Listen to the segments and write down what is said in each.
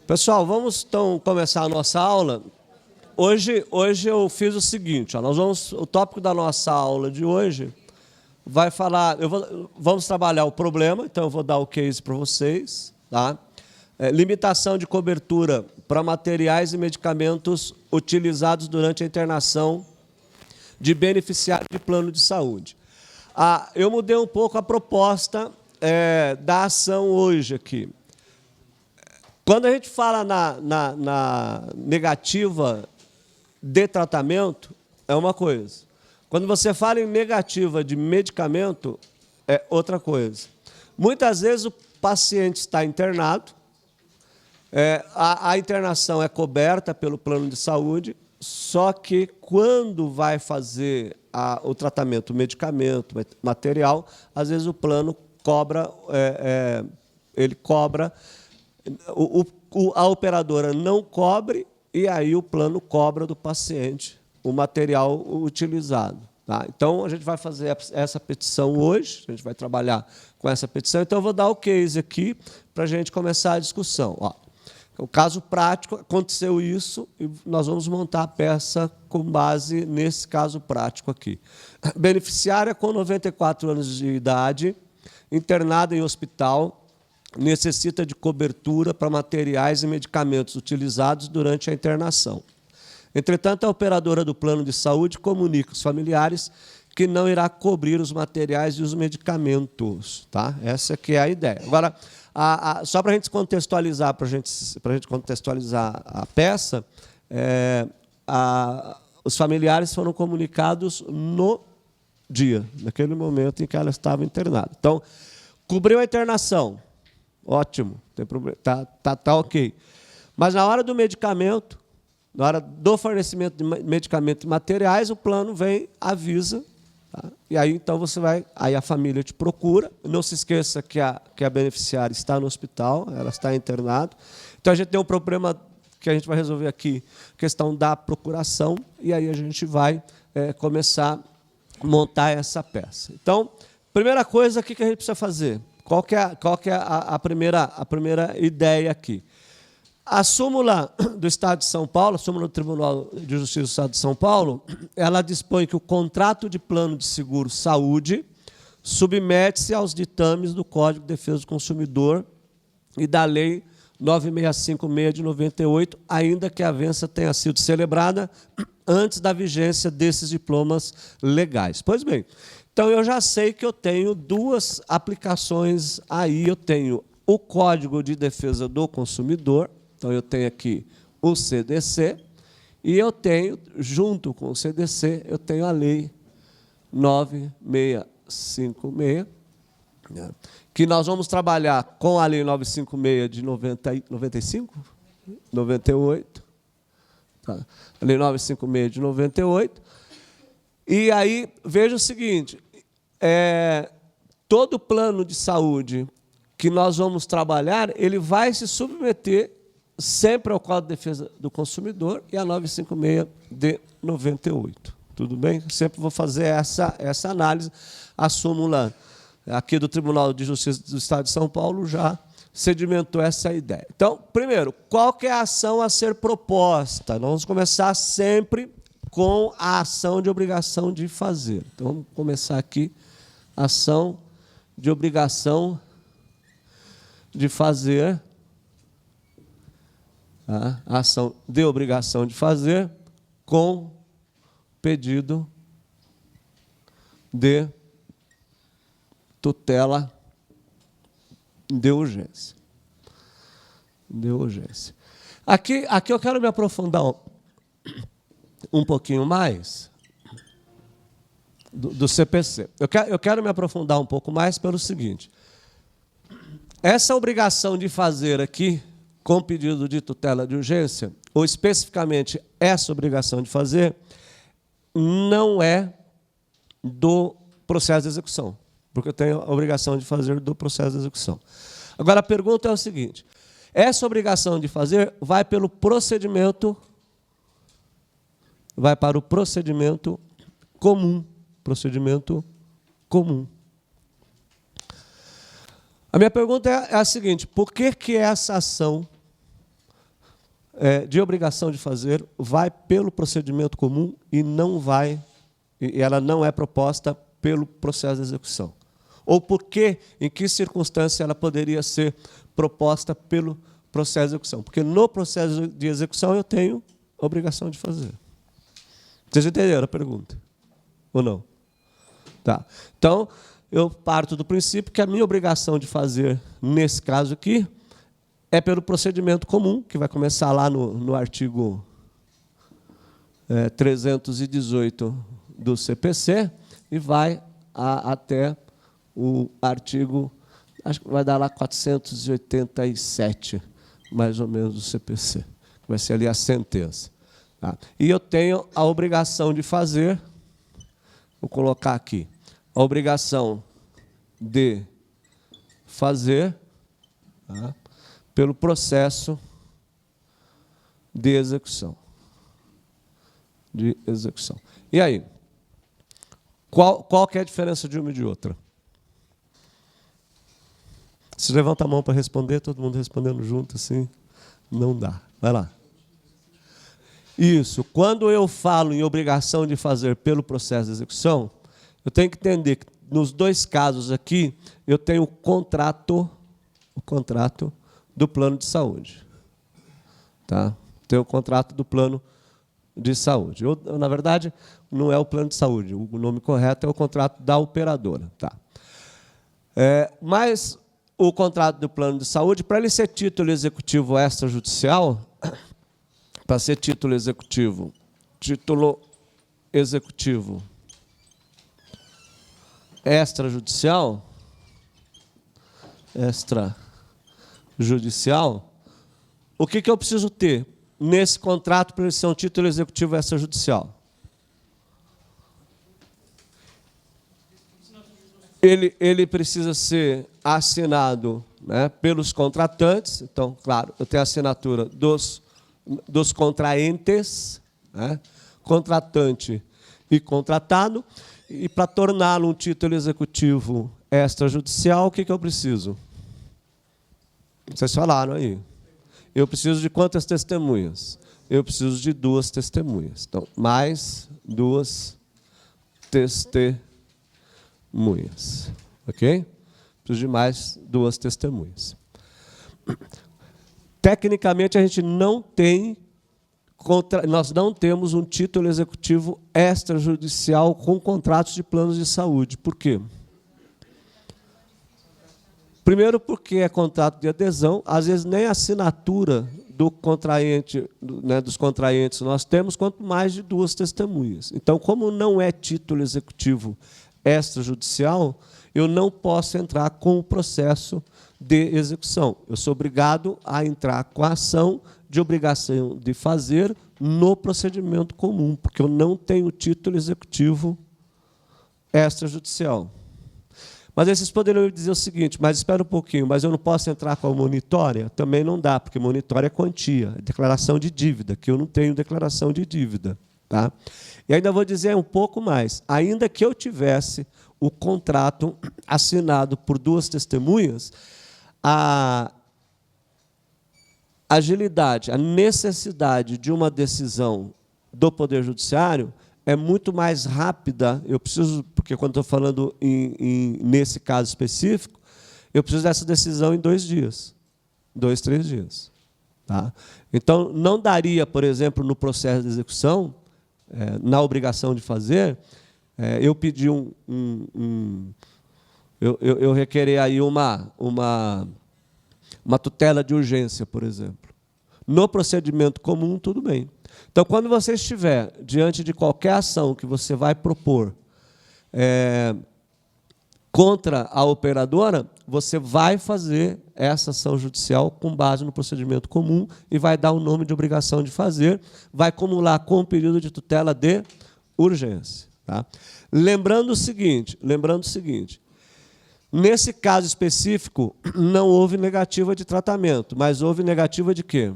Pessoal, vamos então começar a nossa aula. Hoje eu fiz o seguinte, ó, o tópico da nossa aula de hoje vai falar, vamos trabalhar o problema, então eu vou dar o case para vocês, tá? Limitação de cobertura para materiais e medicamentos utilizados durante a internação de beneficiário de plano de saúde. Eu mudei um pouco a proposta da ação hoje aqui. Quando a gente fala na negativa de tratamento, é uma coisa. Quando você fala em negativa de medicamento, é outra coisa. Muitas vezes o paciente está internado, a internação é coberta pelo plano de saúde, só que quando vai fazer o tratamento, medicamento, material, às vezes o plano cobra, ele cobra, a operadora não cobre e aí o plano cobra do paciente o material utilizado. Tá? Então, a gente vai fazer essa petição hoje, a gente vai trabalhar com essa petição. Então, eu vou dar o case aqui para a gente começar a discussão. Ó, o caso prático, aconteceu isso e nós vamos montar a peça com base nesse caso prático aqui. Beneficiária com 94 anos de idade, internada em hospital, necessita de cobertura para materiais e medicamentos utilizados durante a internação. Entretanto, a operadora do plano de saúde comunica aos familiares que não irá cobrir os materiais e os medicamentos. Tá? Essa que é a ideia. Agora, só para a gente contextualizar, para a gente contextualizar a peça, os familiares foram comunicados no dia, naquele momento em que ela estava internada. Então, cobriu a internação. Ótimo, não tem problema, tá ok. Mas na hora do medicamento, na hora do fornecimento de medicamentos e materiais, o plano vem, avisa, tá? E aí então você vai, aí a família te procura. Não se esqueça que a beneficiária está no hospital, ela está internada. Então a gente tem um problema que a gente vai resolver aqui, questão da procuração, e aí a gente vai começar a montar essa peça. Então, primeira coisa, o que a gente precisa fazer? Qual que é a primeira ideia aqui? A súmula do Estado de São Paulo, a súmula do Tribunal de Justiça do Estado de São Paulo, ela dispõe que o contrato de plano de seguro-saúde submete-se aos ditames do Código de Defesa do Consumidor e da Lei 9656 de 98, ainda que a avença tenha sido celebrada antes da vigência desses diplomas legais. Pois bem, então eu já sei que eu tenho duas aplicações aí. Eu tenho o Código de Defesa do Consumidor, então eu tenho aqui o CDC, e eu tenho, junto com o CDC, eu tenho a Lei 9656, que nós vamos trabalhar com a Lei 956 de 95? 98. Tá? A Lei 956 de 98. E aí, veja o seguinte, todo plano de saúde que nós vamos trabalhar, ele vai se submeter sempre ao Código de Defesa do Consumidor e a 956 de 98. Tudo bem? Sempre vou fazer essa análise. A súmula aqui do Tribunal de Justiça do Estado de São Paulo já sedimentou essa ideia. Então, primeiro, qual que é a ação a ser proposta? Nós vamos começar sempre com a ação de obrigação de fazer. Então, vamos começar aqui, ação de obrigação de fazer, tá? Ação de obrigação de fazer com pedido de tutela de urgência. De urgência. Aqui eu quero me aprofundar um pouquinho mais do CPC. Eu quero me aprofundar um pouco mais pelo seguinte. Essa obrigação de fazer aqui, com pedido de tutela de urgência, ou especificamente essa obrigação de fazer, não é do processo de execução, porque eu tenho a obrigação de fazer do processo de execução. Agora, a pergunta é o seguinte, essa obrigação de fazer vai pelo procedimento, vai para o procedimento comum. Procedimento comum. A minha pergunta é a seguinte, por que essa ação de obrigação de fazer vai pelo procedimento comum e não vai, e ela não é proposta pelo processo de execução. Ou por que, em que circunstância ela poderia ser proposta pelo processo de execução? Porque no processo de execução eu tenho obrigação de fazer. Vocês entenderam a pergunta? Ou não? Tá. Então, eu parto do princípio que a minha obrigação de fazer, nesse caso aqui, é pelo procedimento comum, que vai começar lá no artigo 318 do CPC e vai até o artigo, acho que vai dar lá 487, mais ou menos, do CPC, que vai ser ali a sentença. Tá? E eu tenho a obrigação de fazer, vou colocar aqui, a obrigação de fazer, tá? Pelo processo de execução. E aí? Qual que é a diferença de uma e de outra? Se levanta a mão para responder, todo mundo respondendo junto, assim, não dá. Vai lá. Isso. Quando eu falo em obrigação de fazer pelo processo de execução, eu tenho que entender que nos dois casos aqui, eu tenho o contrato do plano de saúde. Tá? Tenho o contrato do plano de saúde. Na verdade, não é o plano de saúde, o nome correto é o contrato da operadora. Tá? Mas o contrato do plano de saúde, para ele ser título executivo extrajudicial, para ser título executivo extrajudicial, o que eu preciso ter nesse contrato para ele ser um título executivo extrajudicial? Ele precisa ser assinado, né, pelos contratantes. Então, claro, eu tenho a assinatura dos contraentes, né, contratante e contratado. E para torná-lo um título executivo extrajudicial, o que eu preciso? Vocês falaram aí. Eu preciso de quantas testemunhas? Eu preciso de 2 testemunhas. Então, mais 2 testemunhas. Ok? Preciso de mais 2 testemunhas. Tecnicamente, a gente não tem, nós não temos um título executivo extrajudicial com contratos de planos de saúde. Por quê? Primeiro, porque é contrato de adesão, às vezes nem a assinatura do contraente, né, dos contraentes nós temos, quanto mais de 2 testemunhas. Então, como não é título executivo extrajudicial, eu não posso entrar com o processo de execução. Eu sou obrigado a entrar com a ação de obrigação de fazer no procedimento comum, porque eu não tenho título executivo extrajudicial. Mas aí vocês poderiam dizer o seguinte, mas espera um pouquinho, mas eu não posso entrar com a monitória? Também não dá, porque monitória é quantia, é declaração de dívida, que eu não tenho declaração de dívida. Tá? E ainda vou dizer um pouco mais, ainda que eu tivesse o contrato assinado por 2 testemunhas, a agilidade, a necessidade de uma decisão do Poder Judiciário é muito mais rápida. Eu preciso, porque quando estou falando nesse caso específico, eu preciso dessa decisão em 2 dias, 2, 3 dias. Tá? Então, não daria, por exemplo, no processo de execução, na obrigação de fazer, eu pedir eu requerer aí uma tutela de urgência, por exemplo. No procedimento comum, tudo bem. Então, quando você estiver diante de qualquer ação que você vai propor contra a operadora, você vai fazer essa ação judicial com base no procedimento comum e vai dar o nome de obrigação de fazer, vai acumular com o período de tutela de urgência. Tá? Lembrando o seguinte, nesse caso específico, não houve negativa de tratamento, mas houve negativa de quê?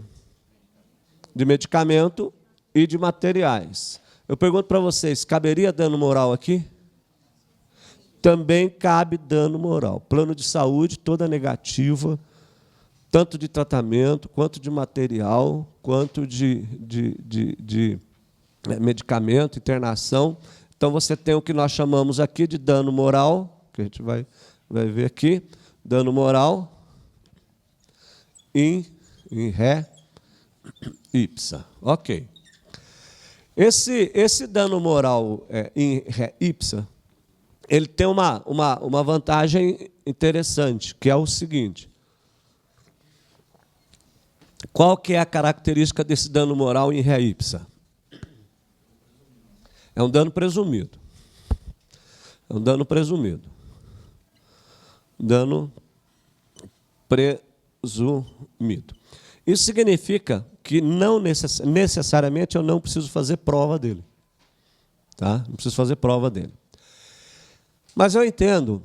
De medicamento e de materiais. Eu pergunto para vocês, caberia dano moral aqui? Também cabe dano moral. Plano de saúde, toda negativa tanto de tratamento, quanto de material, quanto de medicamento, internação. Então, você tem o que nós chamamos aqui de dano moral, que a gente vai ver aqui, dano moral in re ipsa. Ok. Esse dano moral in re ipsa, ele tem uma vantagem interessante, que é o seguinte. Qual que é a característica desse dano moral in re ipsa? É um dano presumido. É um dano presumido. Dano presumido. Isso significa que não necessariamente eu não preciso fazer prova dele. Tá? Não preciso fazer prova dele. Mas eu entendo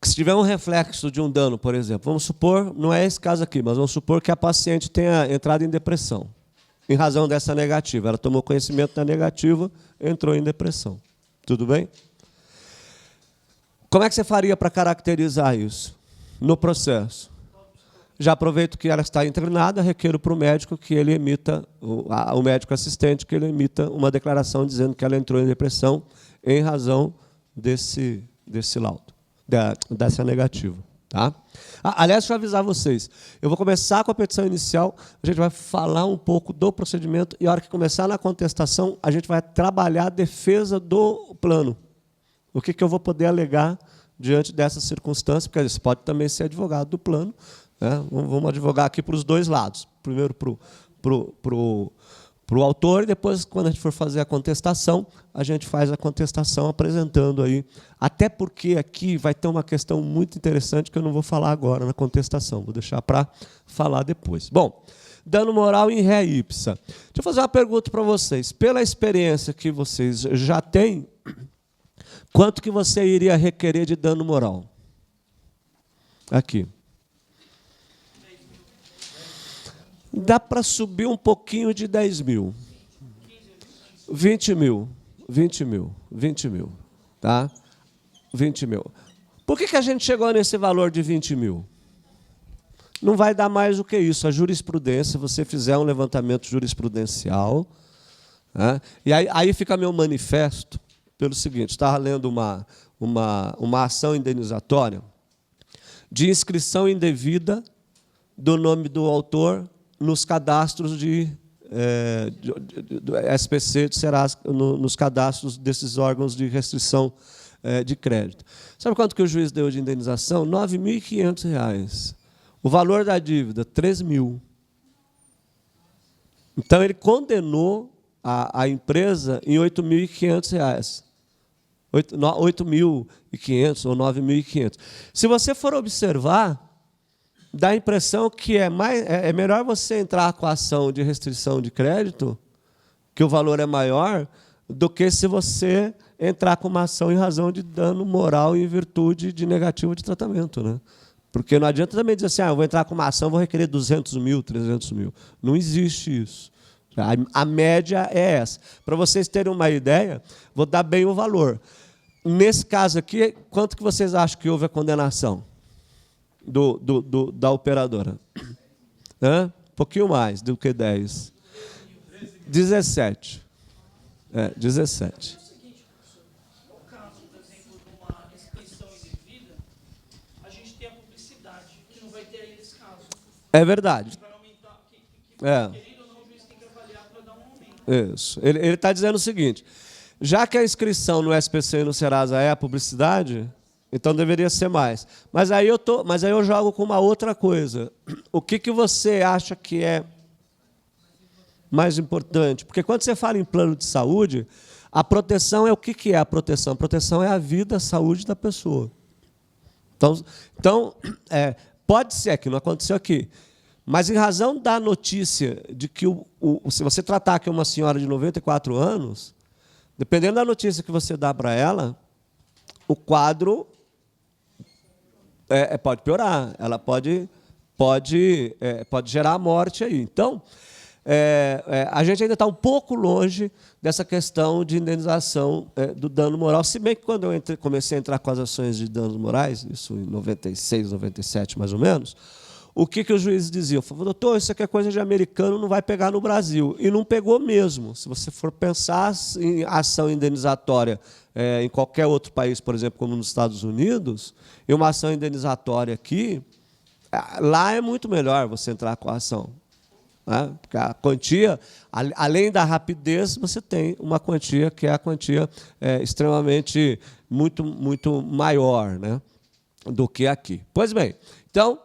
que se tiver um reflexo de um dano, por exemplo, vamos supor, não é esse caso aqui, mas vamos supor que a paciente tenha entrado em depressão, em razão dessa negativa. Ela tomou conhecimento da negativa, entrou em depressão. Tudo bem? Como é que você faria para caracterizar isso no processo? Já aproveito que ela está internada, requeiro para o médico que ele emita, o médico assistente, que ele emita uma declaração dizendo que ela entrou em depressão em razão desse laudo, dessa negativa. Tá? Aliás, deixa eu avisar vocês, eu vou começar com a petição inicial, a gente vai falar um pouco do procedimento e, a hora que começar na contestação, a gente vai trabalhar a defesa do plano. O que eu vou poder alegar diante dessas circunstâncias, porque você pode também ser advogado do plano, né? Vamos advogar aqui para os dois lados. Primeiro para o autor, e depois, quando a gente for fazer a contestação, a gente faz a contestação apresentando aí. Até porque aqui vai ter uma questão muito interessante que eu não vou falar agora na contestação, vou deixar para falar depois. Bom, dano moral in re ipsa. Deixa eu fazer uma pergunta para vocês. Pela experiência que vocês já têm, quanto que você iria requerer de dano moral? Aqui. Dá para subir um pouquinho de 10 mil. 20 mil. 20 mil. 20 mil. Tá? 20 mil. Por que a gente chegou nesse valor de 20 mil? Não vai dar mais do que isso. A jurisprudência, se você fizer um levantamento jurisprudencial, né? E aí fica meu manifesto pelo seguinte, estava lendo uma ação indenizatória de inscrição indevida do nome do autor nos cadastros do SPC, de Serasa, nos cadastros desses órgãos de restrição de crédito. Sabe quanto que o juiz deu de indenização? R$ 9.500. O valor da dívida, R$ 3.000. Então, ele condenou a empresa em R$ 8.500. 8.500 ou 9.500. Se você for observar, dá a impressão que é melhor você entrar com a ação de restrição de crédito, que o valor é maior, do que se você entrar com uma ação em razão de dano moral em virtude de negativo de tratamento. Né? Porque não adianta também dizer assim, eu vou entrar com uma ação, vou requerer 200 mil, 300 mil. Não existe isso. A média é essa. Para vocês terem uma ideia, vou dar bem o valor. Nesse caso aqui, quanto que vocês acham que houve a condenação da operadora? Um pouquinho mais do que 10. 17. 17. No caso, por exemplo, de uma inscrição indevida, a gente tem a publicidade, que não vai ter aí nesse caso. É verdade. Vai aumentar, querido ou não, o juiz tem que avaliar para dar um aumento. Isso. Ele está dizendo o seguinte, já que a inscrição no SPC e no Serasa é a publicidade, então deveria ser mais. Mas aí eu jogo com uma outra coisa. O que você acha que é mais importante? Porque quando você fala em plano de saúde, a proteção é o que é a proteção? A proteção é a vida, a saúde da pessoa. Então pode ser que não aconteceu aqui, mas em razão da notícia de que se você tratar que uma senhora de 94 anos, dependendo da notícia que você dá para ela, o quadro pode piorar, ela pode gerar a morte aí. Então, a gente ainda está um pouco longe dessa questão de indenização do dano moral, se bem que quando eu comecei a entrar com as ações de danos morais, isso em 96, 97 mais ou menos, o que os juízes diziam? Falavam, doutor, isso aqui é coisa de americano, não vai pegar no Brasil. E não pegou mesmo. Se você for pensar em ação indenizatória em qualquer outro país, por exemplo, como nos Estados Unidos, e uma ação indenizatória aqui, lá é muito melhor você entrar com a ação. Né? Porque a quantia, além da rapidez, você tem uma quantia que é a quantia extremamente muito maior, né, do que aqui. Pois bem, então,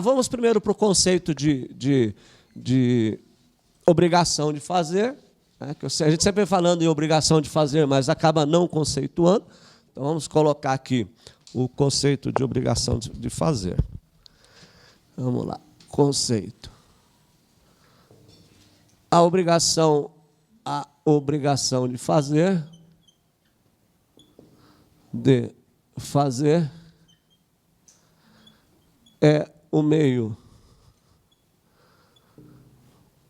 vamos primeiro para o conceito de obrigação de fazer, né, que a gente sempre vem falando em obrigação de fazer, mas acaba não conceituando. Então, vamos colocar aqui o conceito de obrigação de fazer. Vamos lá, conceito. A obrigação de fazer, é o meio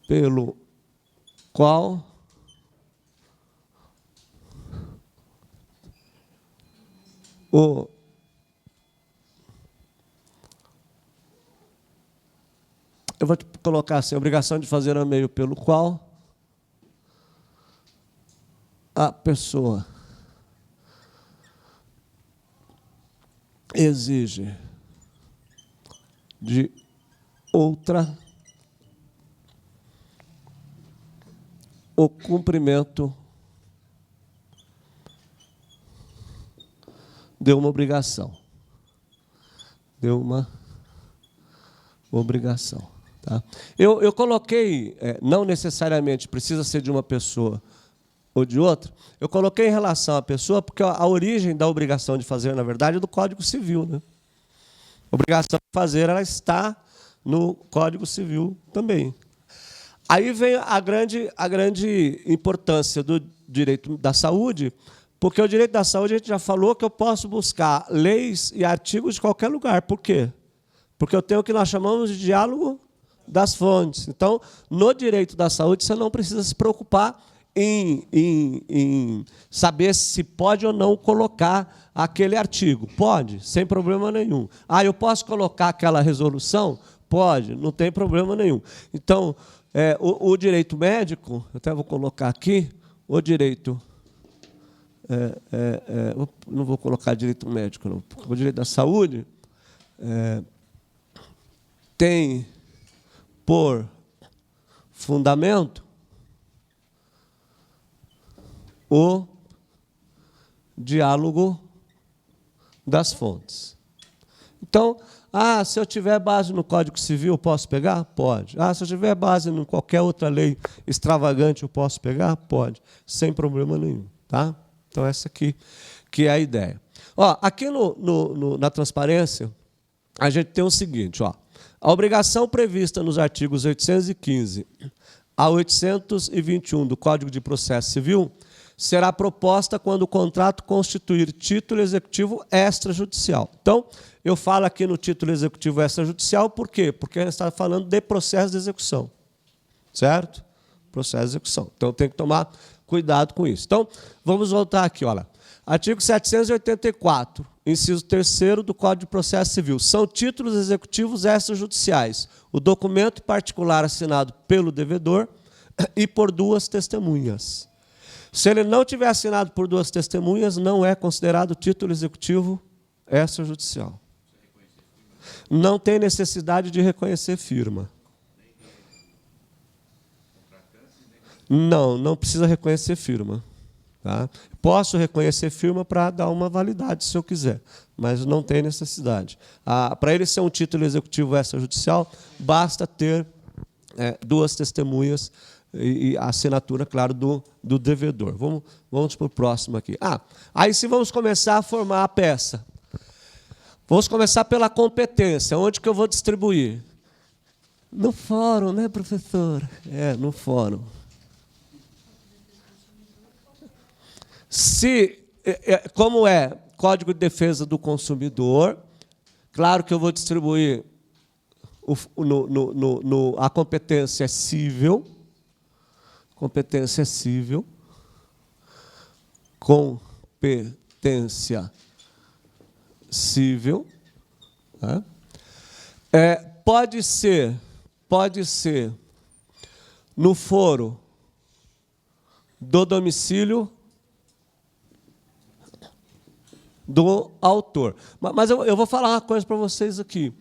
pelo qual eu vou colocar assim, a obrigação de fazer é o meio pelo qual a pessoa exige de outra o cumprimento de uma obrigação. Tá? Eu coloquei, não necessariamente precisa ser de uma pessoa ou de outra, eu coloquei em relação à pessoa, porque a origem da obrigação de fazer, na verdade, é do Código Civil. Né? A obrigação de fazer ela está no Código Civil também. Aí vem a grande importância do direito da saúde, porque o direito da saúde, a gente já falou que eu posso buscar leis e artigos de qualquer lugar. Por quê? Porque eu tenho o que nós chamamos de diálogo das fontes. Então, no direito da saúde, você não precisa se preocupar em saber se pode ou não colocar aquele artigo. Pode, sem problema nenhum. Eu posso colocar aquela resolução? Pode, não tem problema nenhum. Então, o direito médico, eu até vou colocar aqui, o direito... não vou colocar direito médico, não, porque o direito da saúde tem por fundamento o diálogo das fontes. Então, se eu tiver base no Código Civil, eu posso pegar? Pode. Se eu tiver base em qualquer outra lei extravagante, eu posso pegar? Pode, sem problema nenhum. Tá? Então, essa aqui que é a ideia. Aqui na transparência, a gente tem o seguinte, a obrigação prevista nos artigos 815 a 821 do Código de Processo Civil será proposta quando o contrato constituir título executivo extrajudicial. Então, eu falo aqui no título executivo extrajudicial, por quê? Porque a gente está falando de processo de execução. Certo? Processo de execução. Então, tem que tomar cuidado com isso. Então, vamos voltar aqui, olha. Artigo 784, inciso 3º do Código de Processo Civil. São títulos executivos extrajudiciais. O documento particular assinado pelo devedor e por duas testemunhas. Se ele não tiver assinado por duas testemunhas, não é considerado título executivo extrajudicial. Não tem necessidade de reconhecer firma. Não precisa reconhecer firma. Tá? Posso reconhecer firma para dar uma validade, se eu quiser, mas não tem necessidade. Para ele ser um título executivo extrajudicial, basta ter duas testemunhas e a assinatura, claro, do devedor. Vamos para o próximo aqui. Aí sim vamos começar a formar a peça. Vamos começar pela competência. Onde que eu vou distribuir? No fórum, né, professor? No fórum. Como é Código de Defesa do Consumidor, claro que eu vou distribuir a competência civil. Competência civil. Competência civil. Tá? pode ser no foro do domicílio do autor. Mas eu vou falar uma coisa para vocês aqui.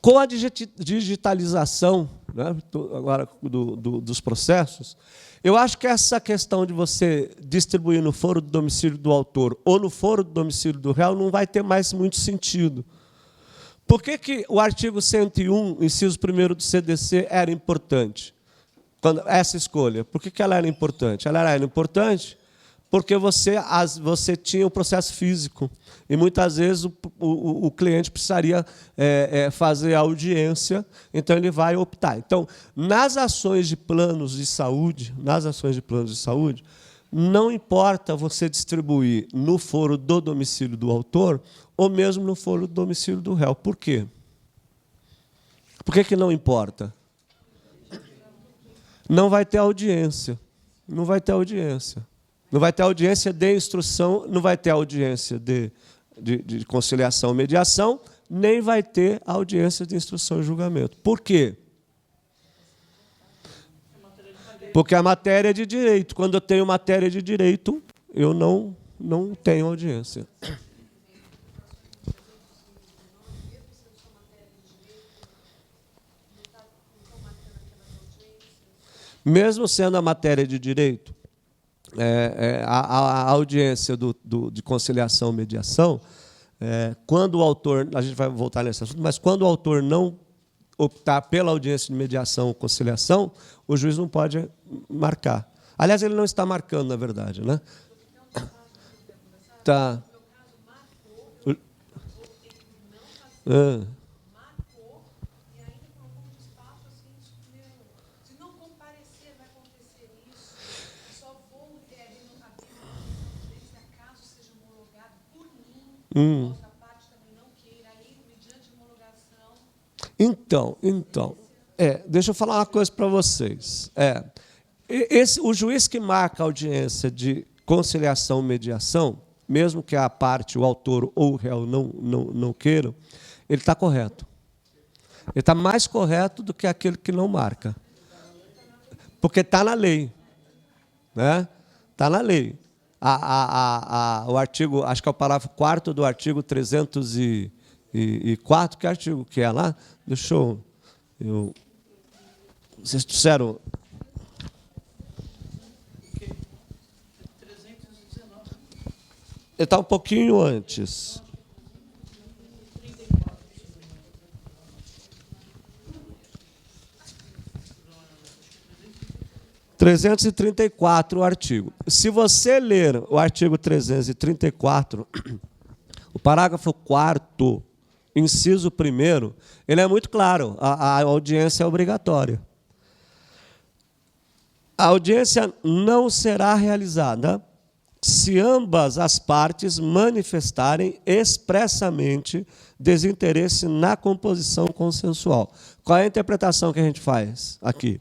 Com a digitalização, né, agora dos processos, eu acho que essa questão de você distribuir no foro do domicílio do autor ou no foro do domicílio do réu não vai ter mais muito sentido. Por que o artigo 101, inciso 1º do CDC, era importante? Essa escolha. Por que ela era importante? Ela era importante porque você tinha o processo físico. E, muitas vezes, o cliente precisaria fazer a audiência, então ele vai optar. Então, nas ações de planos de saúde, não importa você distribuir no foro do domicílio do autor ou mesmo no foro do domicílio do réu. Por quê? Por que não importa? Não vai ter audiência. Não vai ter audiência. Não vai ter audiência de instrução, não vai ter audiência de conciliação e mediação, nem vai ter audiência de instrução e julgamento. Por quê? Porque a matéria é de direito. Quando eu tenho matéria de direito, eu não tenho audiência. Mesmo sendo a matéria de direito, a audiência de conciliação e mediação, quando o autor, a gente vai voltar nesse assunto, mas quando o autor não optar pela audiência de mediação ou conciliação, o juiz não pode marcar. Aliás, ele não está marcando, na verdade, né? Tá. Então, deixa eu falar uma coisa para vocês. O juiz que marca a audiência de conciliação e mediação, mesmo que a parte, o autor ou o réu não queiram, ele está correto. Ele está mais correto do que aquele que não marca. Porque está na lei. Né? Está na lei. O artigo, acho que é o parágrafo 4º do artigo 304, que artigo que é lá? Deixa eu... Vocês disseram... 319. Ele está um pouquinho antes. 334, o artigo. Se você ler o artigo 334, o parágrafo 4º, inciso 1º, ele é muito claro, a audiência é obrigatória. A audiência não será realizada se ambas as partes manifestarem expressamente desinteresse na composição consensual. Qual é a interpretação que a gente faz aqui?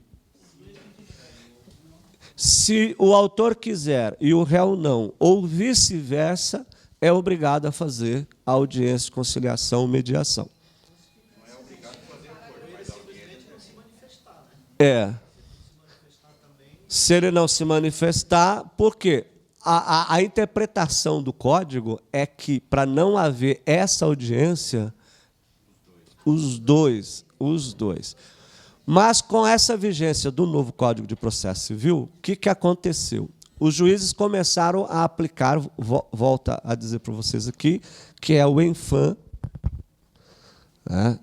Se o autor quiser e o réu não, ou vice-versa, é obrigado a fazer a audiência de conciliação ou mediação. Não é obrigado a fazer acordo, mas a audiência não se manifestar, né? Se ele não se manifestar, por quê? A interpretação do código é que, para não haver essa audiência, os dois. Mas, com essa vigência do novo Código de Processo Civil, o que aconteceu? Os juízes começaram a aplicar, volto a dizer para vocês aqui, que é o ENFAM, né?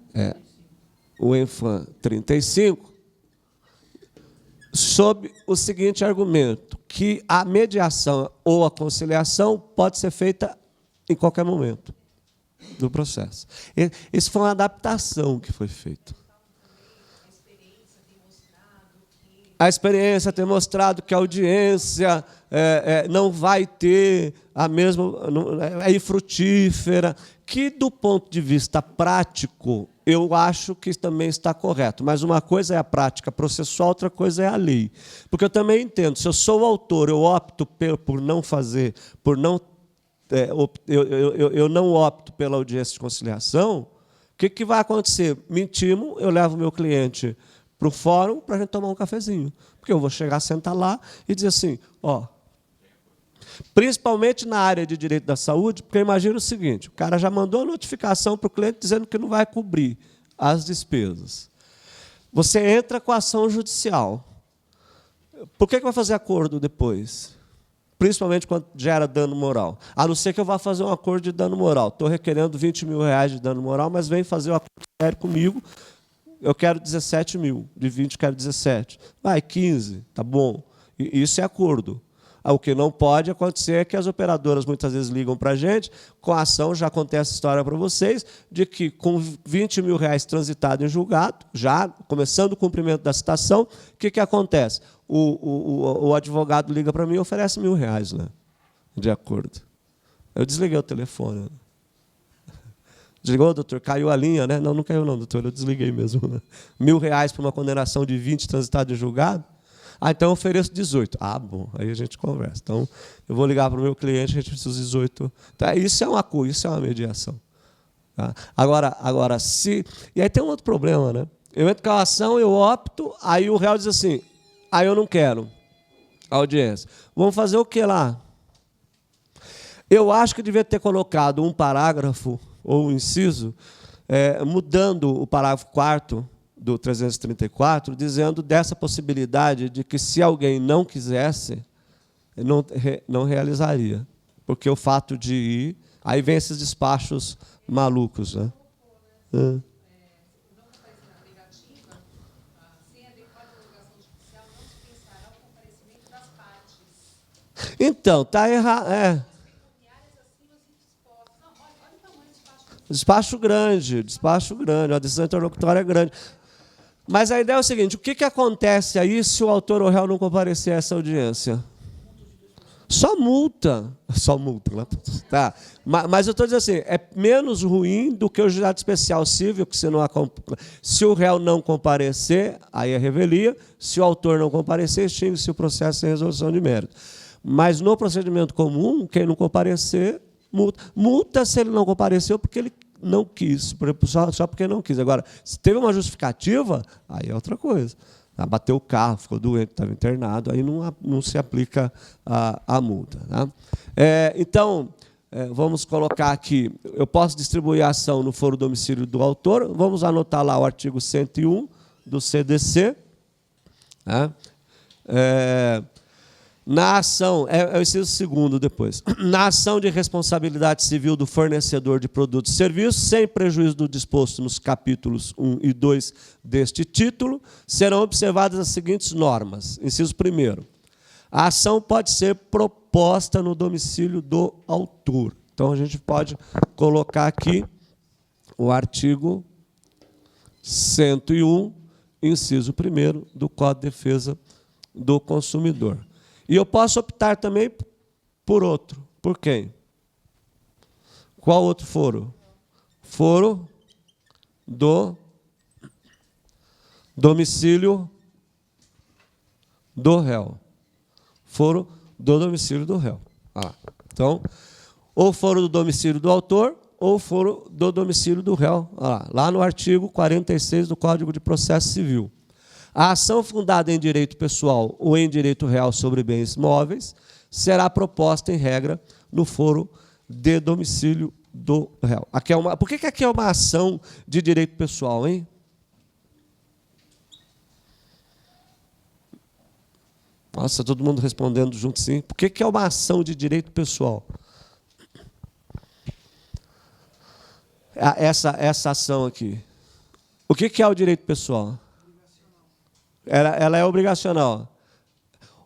O ENFAM 35, sob o seguinte argumento, que a mediação ou a conciliação pode ser feita em qualquer momento do processo. Isso foi uma adaptação que foi feita. A experiência tem mostrado que a audiência não vai ter a mesma... é infrutífera, que, do ponto de vista prático, eu acho que também está correto. Mas uma coisa é a prática processual, outra coisa é a lei. Porque eu também entendo, se eu sou o autor, eu opto por não fazer, eu não opto pela audiência de conciliação, que vai acontecer? Me intimo, eu levo o meu cliente para o fórum para a gente tomar um cafezinho. Porque eu vou chegar, sentar lá e dizer assim, ó, principalmente na área de direito da saúde, porque imagina o seguinte, o cara já mandou a notificação para o cliente dizendo que não vai cobrir as despesas. Você entra com a ação judicial. Por que vai fazer acordo depois? Principalmente quando gera dano moral. A não ser que eu vá fazer um acordo de dano moral. Estou requerendo 20 mil reais de dano moral, mas vem fazer o acordo sério comigo. Eu quero 17 mil. De 20 eu quero 17. Vai, 15, tá bom. E isso é acordo. O que não pode acontecer é que as operadoras muitas vezes ligam para a gente, com a ação, já contei essa história para vocês, de que com 20 mil reais transitado em julgado, já começando o cumprimento da citação, o que acontece? O advogado liga para mim e oferece 1.000 reais, né, de acordo. Eu desliguei o telefone. Né? Desligou, doutor? Caiu a linha, né? Não, não caiu não, doutor, eu desliguei mesmo. Né? 1.000 reais para uma condenação de 20 transitado em julgado? Ah, então eu ofereço 18. Ah, bom, aí a gente conversa. Então, eu vou ligar para o meu cliente, a gente precisa de 18. Tá, isso é um acordo, isso é uma mediação. Tá? Agora, se... E aí tem um outro problema, né? Eu entro com a ação, eu opto, aí o réu diz assim, aí eu não quero a audiência. Vamos fazer o que lá? Eu acho que devia ter colocado um parágrafo, ou um inciso, mudando o parágrafo 4º, do 334, dizendo dessa possibilidade de que, se alguém não quisesse, não realizaria. Porque o fato de ir... Aí vem esses despachos malucos. Né? Então, está errado. Despacho grande, a decisão interlocutória é grande. Mas a ideia é o seguinte, o que acontece aí se o autor ou réu não comparecer a essa audiência? Só multa. Só multa. Né? Tá. Mas eu estou dizendo assim, é menos ruim do que o juizado especial civil, que se o réu não comparecer, aí é revelia, se o autor não comparecer, extingue-se o processo sem resolução de mérito. Mas no procedimento comum, quem não comparecer, multa. Multa se ele não compareceu porque ele não quis, só porque não quis. Agora, se teve uma justificativa, aí é outra coisa. Bateu o carro, ficou doente, estava internado, aí não se aplica a multa. Tá? Então, vamos colocar aqui, eu posso distribuir a ação no foro domicílio do autor, vamos anotar lá o artigo 101 do CDC. Tá? Na ação, é o inciso segundo depois, na ação de responsabilidade civil do fornecedor de produtos e serviços, sem prejuízo do disposto nos capítulos 1 e 2 deste título, serão observadas as seguintes normas. Inciso primeiro, a ação pode ser proposta no domicílio do autor. Então, a gente pode colocar aqui o artigo 101, inciso primeiro, do Código de Defesa do Consumidor. E eu posso optar também por outro. Por quem? Qual outro foro? Foro do domicílio do réu. Foro do domicílio do réu. Então, ou foro do domicílio do autor, ou foro do domicílio do réu. Lá no artigo 46 do Código de Processo Civil. A ação fundada em direito pessoal ou em direito real sobre bens móveis será proposta, em regra, no foro de domicílio do réu. Por que aqui é uma ação de direito pessoal, hein? Nossa, todo mundo respondendo junto, sim. Por que é uma ação de direito pessoal? Essa ação aqui. O que é o direito pessoal? Ela é obrigacional.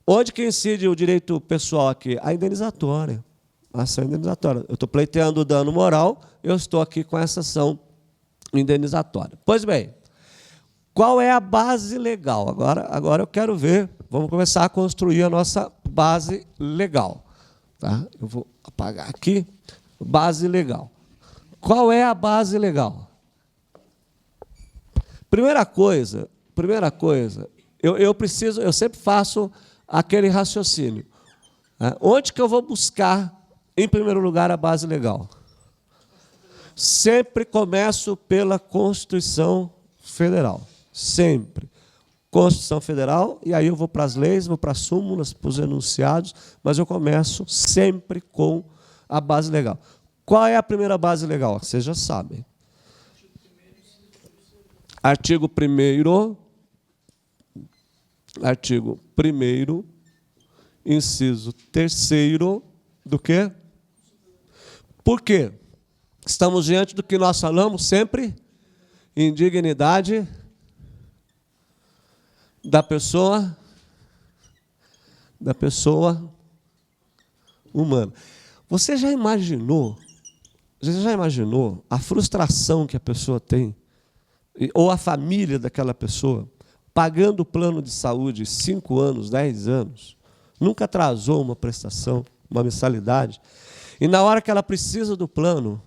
Onde que incide o direito pessoal aqui? A indenizatória. A ação indenizatória. Eu estou pleiteando o dano moral, eu estou aqui com essa ação indenizatória. Pois bem, qual é a base legal? Agora eu quero ver, vamos começar a construir a nossa base legal. Tá? Eu vou apagar aqui. Base legal. Qual é a base legal? Primeira coisa, eu sempre faço aquele raciocínio. Onde que eu vou buscar, em primeiro lugar, a base legal? Sempre começo pela Constituição Federal. Sempre. Constituição Federal, e aí eu vou para as leis, vou para as súmulas, para os enunciados, mas eu começo sempre com a base legal. Qual é a primeira base legal? Vocês já sabem. Artigo 1º, inciso 3º, do quê? Por quê? Estamos diante do que nós falamos sempre, indignidade da pessoa humana. Você já imaginou a frustração que a pessoa tem, ou a família daquela pessoa, pagando o plano de saúde 5 anos, 10 anos, nunca atrasou uma prestação, uma mensalidade, e na hora que ela precisa do plano,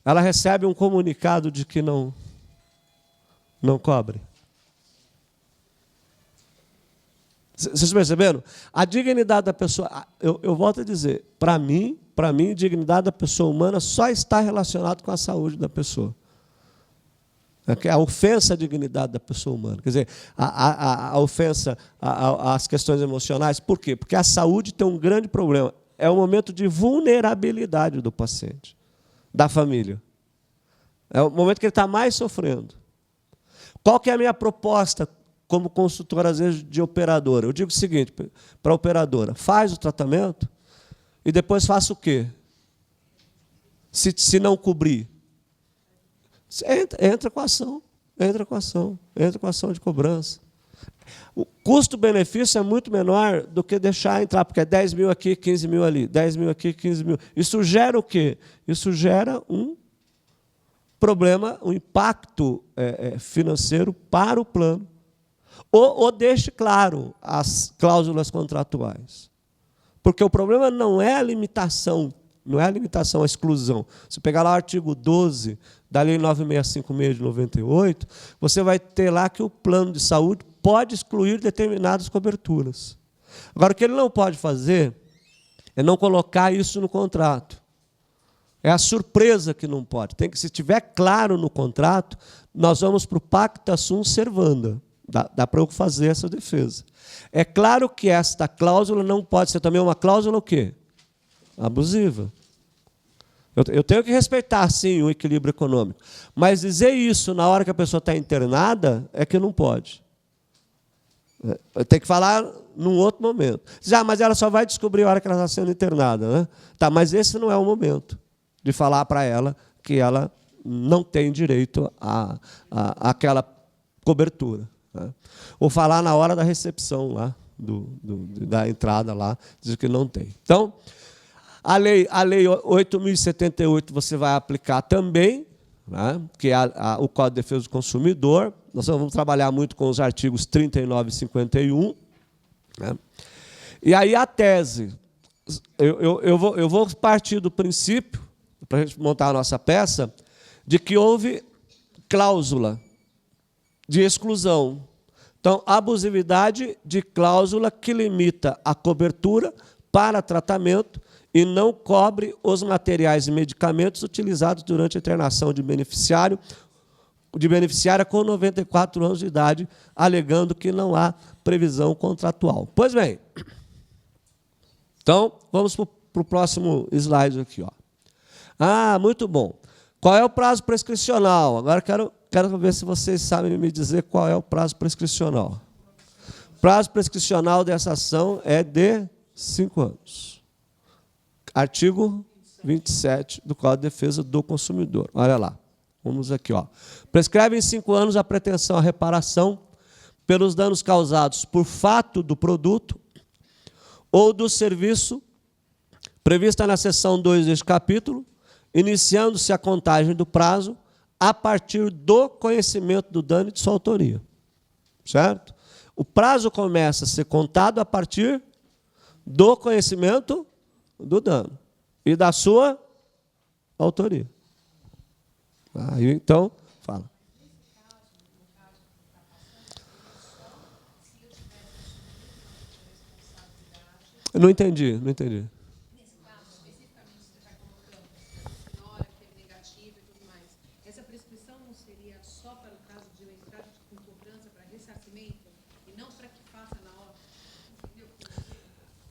ela recebe um comunicado de que não cobre? Vocês perceberam? A dignidade da pessoa, eu volto a dizer, para mim, a dignidade da pessoa humana só está relacionada com a saúde da pessoa. A ofensa à dignidade da pessoa humana. Quer dizer, a ofensa às questões emocionais. Por quê? Porque a saúde tem um grande problema. É um momento de vulnerabilidade do paciente, da família. É o momento que ele está mais sofrendo. Qual que é a minha proposta como consultor, às vezes, de operadora? Eu digo o seguinte para a operadora: faz o tratamento e depois faça o quê? Se não cobrir, entra com a ação de cobrança. O custo-benefício é muito menor do que deixar entrar, porque é 10 mil aqui, 15 mil ali, 10 mil aqui, 15 mil. Isso gera o quê? Isso gera um problema, um impacto financeiro para o plano. Ou deixe claro as cláusulas contratuais. Porque o problema não é a limitação, a exclusão. Se pegar lá o artigo 12 da Lei 9656 de 98, você vai ter lá que o plano de saúde pode excluir determinadas coberturas. Agora, o que ele não pode fazer é não colocar isso no contrato. É a surpresa que não pode. Se estiver claro no contrato, nós vamos para o pacta sunt servanda. Dá para eu fazer essa defesa. É claro que esta cláusula não pode ser também uma cláusula o quê? Abusiva. Eu tenho que respeitar, sim, o equilíbrio econômico. Mas dizer isso na hora que a pessoa está internada é que não pode. Tem que falar num outro momento. Mas ela só vai descobrir a hora que ela está sendo internada. Né? Tá, mas esse não é o momento de falar para ela que ela não tem direito àquela cobertura. Né? Ou falar na hora da recepção lá, da entrada lá, diz que não tem. Então, a lei 8.078 você vai aplicar também, né? Que é o Código de Defesa do Consumidor. Nós vamos trabalhar muito com os artigos 39 e 51. Né? E aí a tese, eu vou partir do princípio, para a gente montar a nossa peça, de que houve cláusula de exclusão. Então, abusividade de cláusula que limita a cobertura para tratamento e não cobre os materiais e medicamentos utilizados durante a internação de beneficiária com 94 anos de idade, alegando que não há previsão contratual. Pois bem, então, vamos para o próximo slide aqui. Ó. Muito bom. Qual é o prazo prescricional? Agora quero ver se vocês sabem me dizer qual é o prazo prescricional. O prazo prescricional dessa ação é de 5 anos. Artigo 27 do Código de Defesa do Consumidor. Olha lá. Vamos aqui. Ó. Prescreve em 5 anos a pretensão à reparação pelos danos causados por fato do produto ou do serviço prevista na seção 2 deste capítulo, iniciando-se a contagem do prazo a partir do conhecimento do dano e de sua autoria. Certo? O prazo começa a ser contado a partir do conhecimento do dano e da sua autoria. Aí, então, fala. Eu não entendi. Nesse caso, especificamente, você está colocando que a senhora que teve negativo e tudo só para o caso de entrar com cobrança para ressarcimento e não para que faça na hora? Entendeu?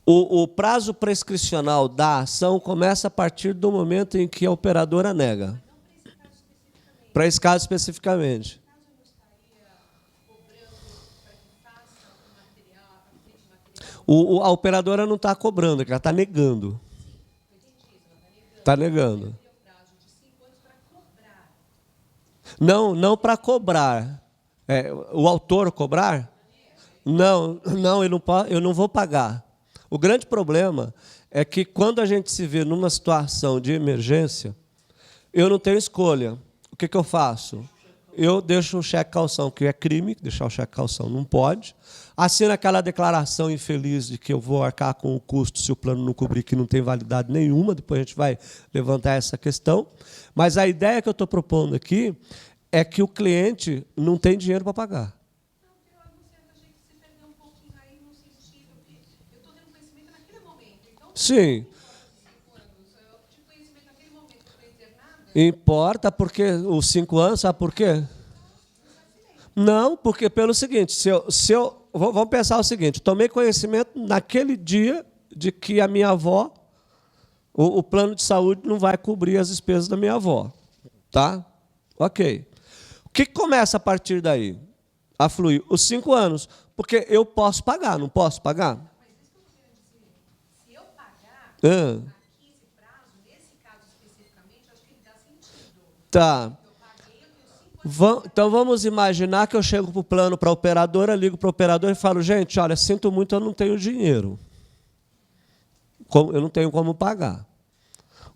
O prazo prescricional da ação começa a partir do momento em que a operadora nega. Para esse caso especificamente. A operadora não está cobrando, ela está negando. Está negando. Não para cobrar. O autor cobrar? Não, eu não vou pagar. O grande problema é que quando a gente se vê numa situação de emergência, eu não tenho escolha. O que eu faço? Eu deixo o cheque calção, que é crime, deixar o cheque calção não pode. Assino aquela declaração infeliz de que eu vou arcar com o custo se o plano não cobrir, que não tem validade nenhuma, depois a gente vai levantar essa questão. Mas a ideia que eu estou propondo aqui é que o cliente não tem dinheiro para pagar. Sim. Importa, porque os 5 anos, sabe por quê? Não, porque pelo seguinte, vamos pensar o seguinte, tomei conhecimento naquele dia de que a minha avó, o plano de saúde não vai cobrir as despesas da minha avó. Tá? Ok. O que começa a partir daí? A fluir? Os 5 anos. Porque eu posso pagar, não posso pagar? Mas isso que eu quero dizer. Se eu pagar aqui esse prazo, nesse caso especificamente, acho que ele dá sentido. Tá. Então vamos imaginar que eu chego para o plano, para a operadora, ligo para o operador e falo, gente, olha, sinto muito, eu não tenho dinheiro. Eu não tenho como pagar.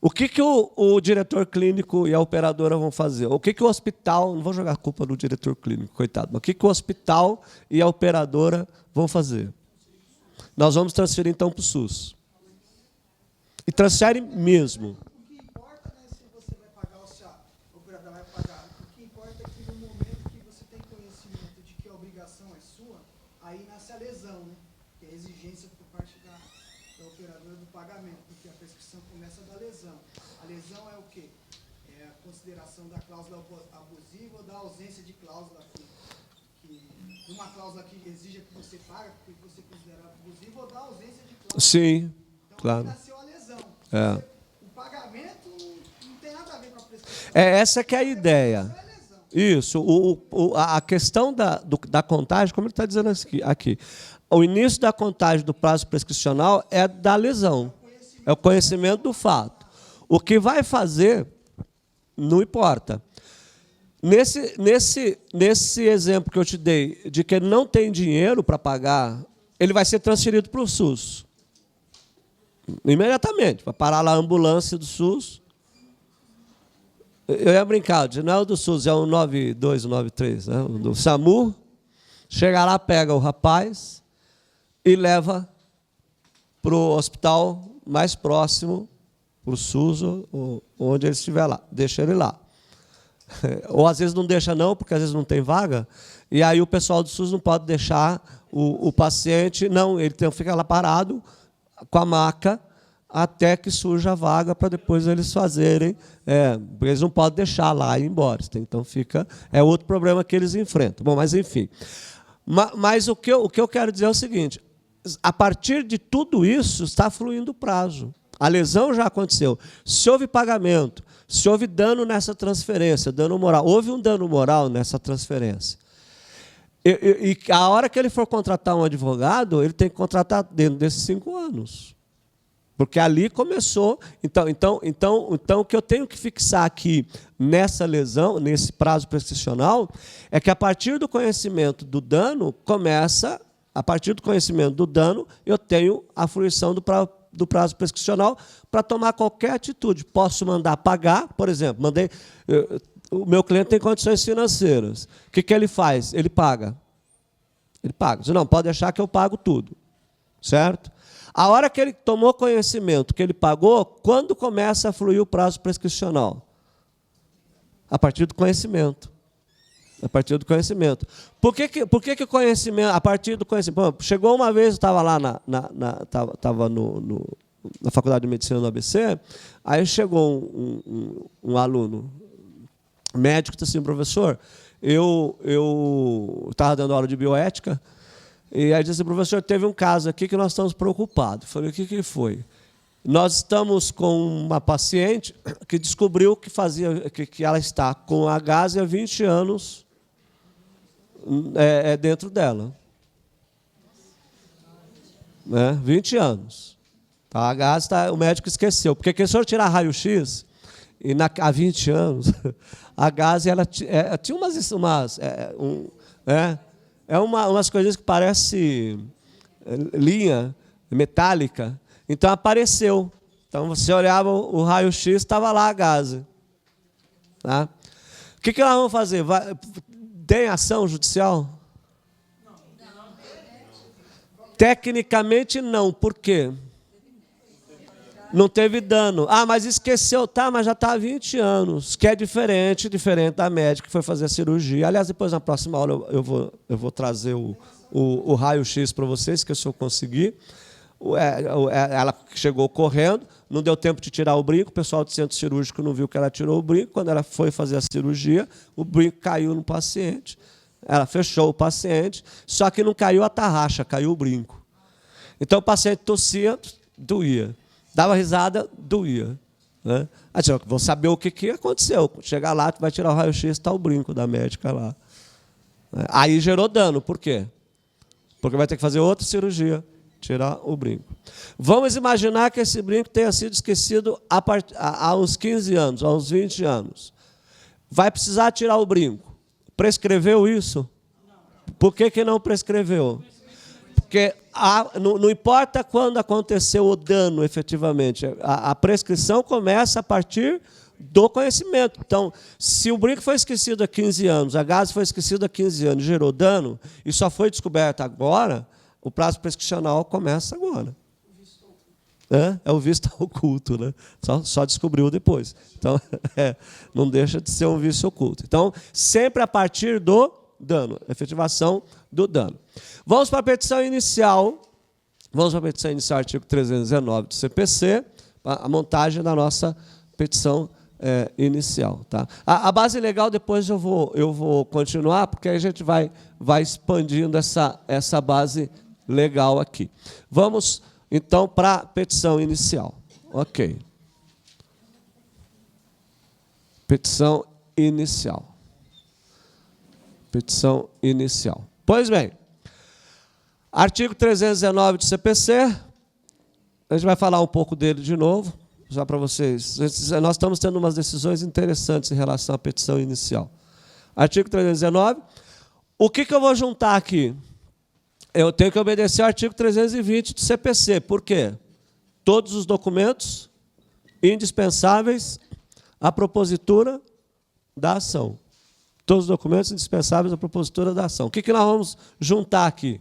O que o diretor clínico e a operadora vão fazer? O que o hospital, não vou jogar a culpa no diretor clínico, coitado, mas o que o hospital e a operadora vão fazer? Nós vamos transferir então para o SUS. E transfere mesmo. Da cláusula abusiva ou da ausência de cláusula uma cláusula que exija que você pague, porque você considera abusiva, ou da ausência de cláusula. Sim, então, claro. Nasceu a lesão. O pagamento não tem nada a ver com a prescrição. Essa que é a ideia. Isso. A questão da contagem, como ele está dizendo aqui, o início da contagem do prazo prescricional é da lesão. É o conhecimento do fato. O que vai fazer... Não importa. Nesse exemplo que eu te dei, de que ele não tem dinheiro para pagar, ele vai ser transferido para o SUS. Imediatamente. Vai parar lá a ambulância do SUS. Eu ia brincar, não é o do SUS, é o 92, o 93, né? O do SAMU. Chega lá, pega o rapaz e leva para o hospital mais próximo, para o SUS, ou onde ele estiver lá. Deixa ele lá. Ou às vezes não deixa não, porque às vezes não tem vaga, e aí o pessoal do SUS não pode deixar o paciente, não, ele fica lá parado com a maca até que surja a vaga para depois eles fazerem. Eles não podem deixar lá e ir embora. Então é outro problema que eles enfrentam. Bom, mas enfim. Mas o que eu quero dizer é o seguinte, a partir de tudo isso está fluindo o prazo. A lesão já aconteceu. Se houve pagamento, se houve dano nessa transferência, dano moral, houve um dano moral nessa transferência. E a hora que ele for contratar um advogado, ele tem que contratar dentro desses 5 anos. Porque ali começou. Então, o que eu tenho que fixar aqui nessa lesão, nesse prazo prescricional, é que a partir do conhecimento do dano, eu tenho a fruição do prazo prescricional para tomar qualquer atitude. Posso mandar pagar, por exemplo, o meu cliente tem condições financeiras. O que ele faz? Ele paga. Ele paga. Diz, não, pode deixar que eu pago tudo. Certo? A hora que ele tomou conhecimento que ele pagou, quando começa a fluir o prazo prescricional? A partir do conhecimento. A partir do conhecimento. Por que o conhecimento, a partir do conhecimento? Bom, chegou uma vez, eu estava lá estava na Faculdade de Medicina do ABC, aí chegou um aluno médico e disse assim, professor, eu estava dando aula de bioética, e aí disse, professor, teve um caso aqui que nós estamos preocupados. Eu falei, o que foi? Nós estamos com uma paciente que descobriu que ela está com a gase há 20 anos dentro dela. 20 anos. Tá, a gase, o médico esqueceu. Porque se o senhor tirar raio-x, há 20 anos, a gase ela tinha umas coisinhas que parecem linha metálica. Então apareceu. Então você olhava o raio-x, estava lá a gase. Tá? O que nós vamos fazer? Tem ação judicial? Tecnicamente não. Por quê? Não teve dano. Ah, mas esqueceu, tá, mas já está há 20 anos, que é diferente da médica que foi fazer a cirurgia. Aliás, depois na próxima aula eu vou trazer o raio-x para vocês, que se eu conseguir. Ela chegou correndo, não deu tempo de tirar o brinco, o pessoal do centro cirúrgico não viu que ela tirou o brinco. Quando ela foi fazer a cirurgia, o brinco caiu no paciente. Ela fechou o paciente, só que não caiu a tarraxa, caiu o brinco. Então o paciente tossia, doía. Dava risada, doía. Né? Vou saber o que aconteceu. Chegar lá, tu vai tirar o raio-x, está o brinco da médica lá. Aí gerou dano. Por quê? Porque vai ter que fazer outra cirurgia, tirar o brinco. Vamos imaginar que esse brinco tenha sido esquecido há uns 15 anos, há uns 20 anos. Vai precisar tirar o brinco. Prescreveu isso? Por que não prescreveu? Porque não importa quando aconteceu o dano, efetivamente. A prescrição começa a partir do conhecimento. Então, se o brinco foi esquecido há 15 anos, a gase foi esquecida há 15 anos, gerou dano, e só foi descoberto agora, o prazo prescricional começa agora. É o vício oculto, né? Só descobriu depois. Então, não deixa de ser um vício oculto. Então, sempre a partir do dano, efetivação do dano. Vamos para a petição inicial. Vamos para a petição inicial, artigo 319 do CPC, a montagem da nossa petição inicial. Tá? A base legal, depois eu vou continuar, porque aí a gente vai expandindo essa base legal aqui. Vamos, então, para a petição inicial. Ok. Petição inicial. Petição inicial. Pois bem, artigo 319 do CPC, a gente vai falar um pouco dele de novo, já para vocês. Nós estamos tendo umas decisões interessantes em relação à petição inicial. Artigo 319. O que eu vou juntar aqui? Eu tenho que obedecer ao artigo 320 do CPC. Por quê? Todos os documentos indispensáveis à propositura da ação. Todos os documentos indispensáveis à propositura da ação. O que nós vamos juntar aqui?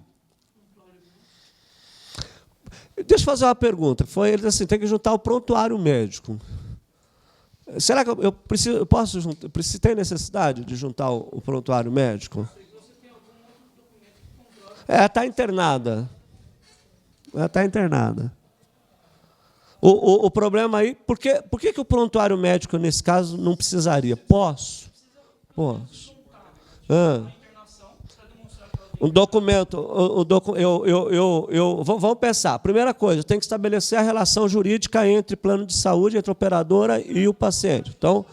Deixa eu fazer uma pergunta. Ele disse assim, tem que juntar o prontuário médico. Será que eu posso juntar? Tem necessidade de juntar o prontuário médico? Está internada. Está internada. O problema aí, por que o prontuário médico, nesse caso, não precisaria? Posso. Um documento. Vamos pensar. Primeira coisa, tem que estabelecer a relação jurídica entre plano de saúde, entre a operadora e o paciente. Então,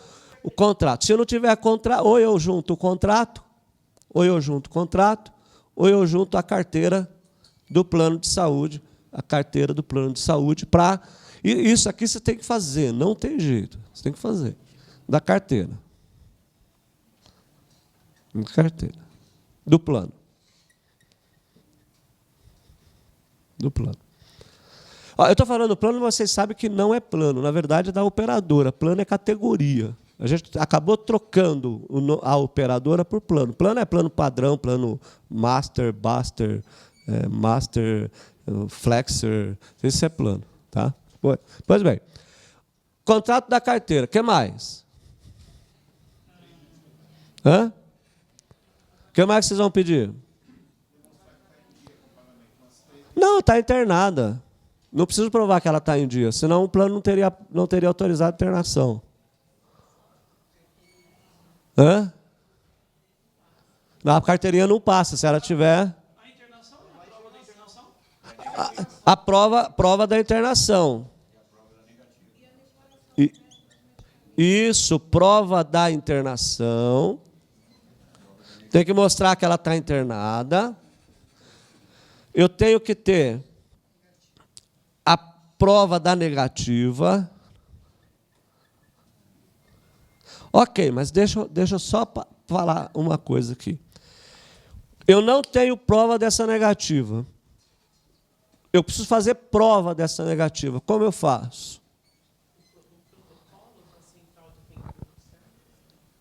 o contrato. Se não tiver contrato, ou eu junto o contrato, ou eu junto a carteira do plano de saúde, E isso aqui você tem que fazer, não tem jeito. Você tem que fazer. Da carteira. Do plano. Eu estou falando plano, mas vocês sabem que não é plano. Na verdade, é da operadora. Plano é categoria. A gente acabou trocando a operadora por plano. Plano é plano padrão, plano master, buster, master, flexor. Isso é plano. Tá? Pois bem. Contrato da carteira. O que mais? O que mais vocês vão pedir? Não, está internada. Não preciso provar que ela está em dia, senão o plano não teria autorizado a internação. Na carteirinha não passa, se ela tiver... A internação, a prova da internação? A prova da internação. Isso, prova da internação. Tem que mostrar que ela está internada. Eu tenho que ter a prova da negativa. Ok, mas deixa eu só falar uma coisa aqui. Eu não tenho prova dessa negativa. Eu preciso fazer prova dessa negativa. Como eu faço?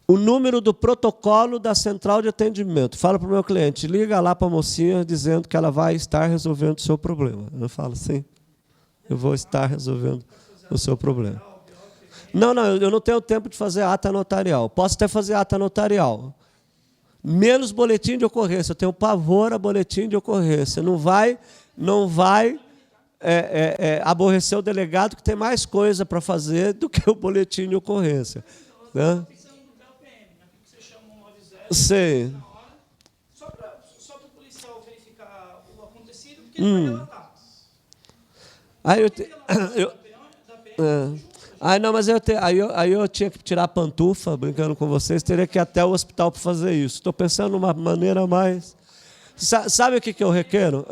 O número do protocolo da central de atendimento. Fala para o meu cliente, liga lá para a mocinha dizendo que ela vai estar resolvendo o seu problema. Eu falo assim, eu vou estar resolvendo o seu problema. Não, eu não tenho tempo de fazer ata notarial. Posso até fazer ata notarial. Menos boletim de ocorrência. Eu tenho pavor a boletim de ocorrência. Não vai aborrecer o delegado, que tem mais coisa para fazer do que o boletim de ocorrência. Né? Sei. Só para o policial verificar o acontecido, porque ele vai relatar. Não, mas aí eu tinha que tirar a pantufa, brincando com vocês, teria que ir até o hospital para fazer isso. Estou pensando numa maneira mais... Sabe o que eu requero?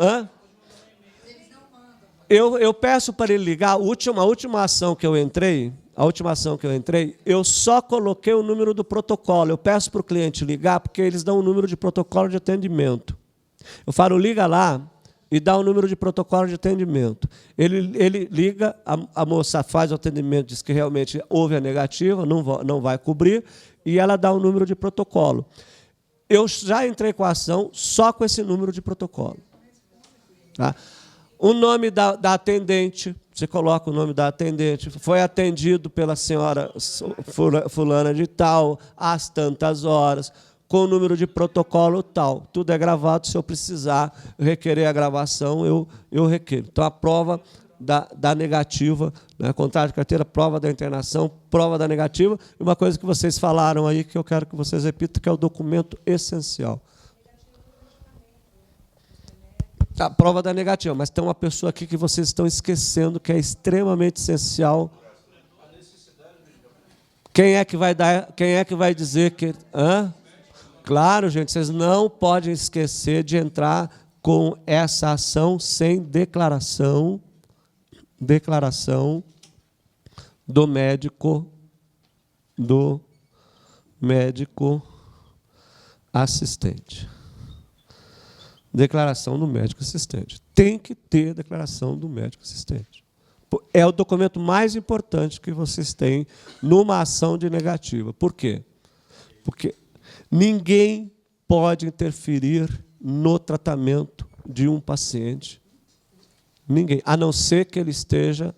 Eu peço para ele ligar. A última ação que eu entrei, eu só coloquei o número do protocolo. Eu peço para o cliente ligar, porque eles dão o número de protocolo de atendimento. Eu falo, liga lá e dá o número de protocolo de atendimento. Ele liga, a moça faz o atendimento, diz que realmente houve a negativa, não vai cobrir, e ela dá o número de protocolo. Eu já entrei com a ação só com esse número de protocolo. Tá? O nome da atendente, você coloca o nome da atendente, foi atendido pela senhora fulana de tal, às tantas horas, com o número de protocolo tal. Tudo é gravado, se eu precisar requerer a gravação, eu requeiro. Então, a prova da negativa, né? Contrato de carteira, prova da internação, prova da negativa, e uma coisa que vocês falaram aí, que eu quero que vocês repitam, que é o documento essencial. A prova da negativa, mas tem uma pessoa aqui que vocês estão esquecendo, que é extremamente essencial. Quem é que vai dizer que... Claro, gente, vocês não podem esquecer de entrar com essa ação sem declaração do médico assistente. Declaração do médico assistente. Tem que ter declaração do médico assistente. É o documento mais importante que vocês têm numa ação de negativa. Por quê? Porque ninguém pode interferir no tratamento de um paciente. Ninguém, a não ser que ele esteja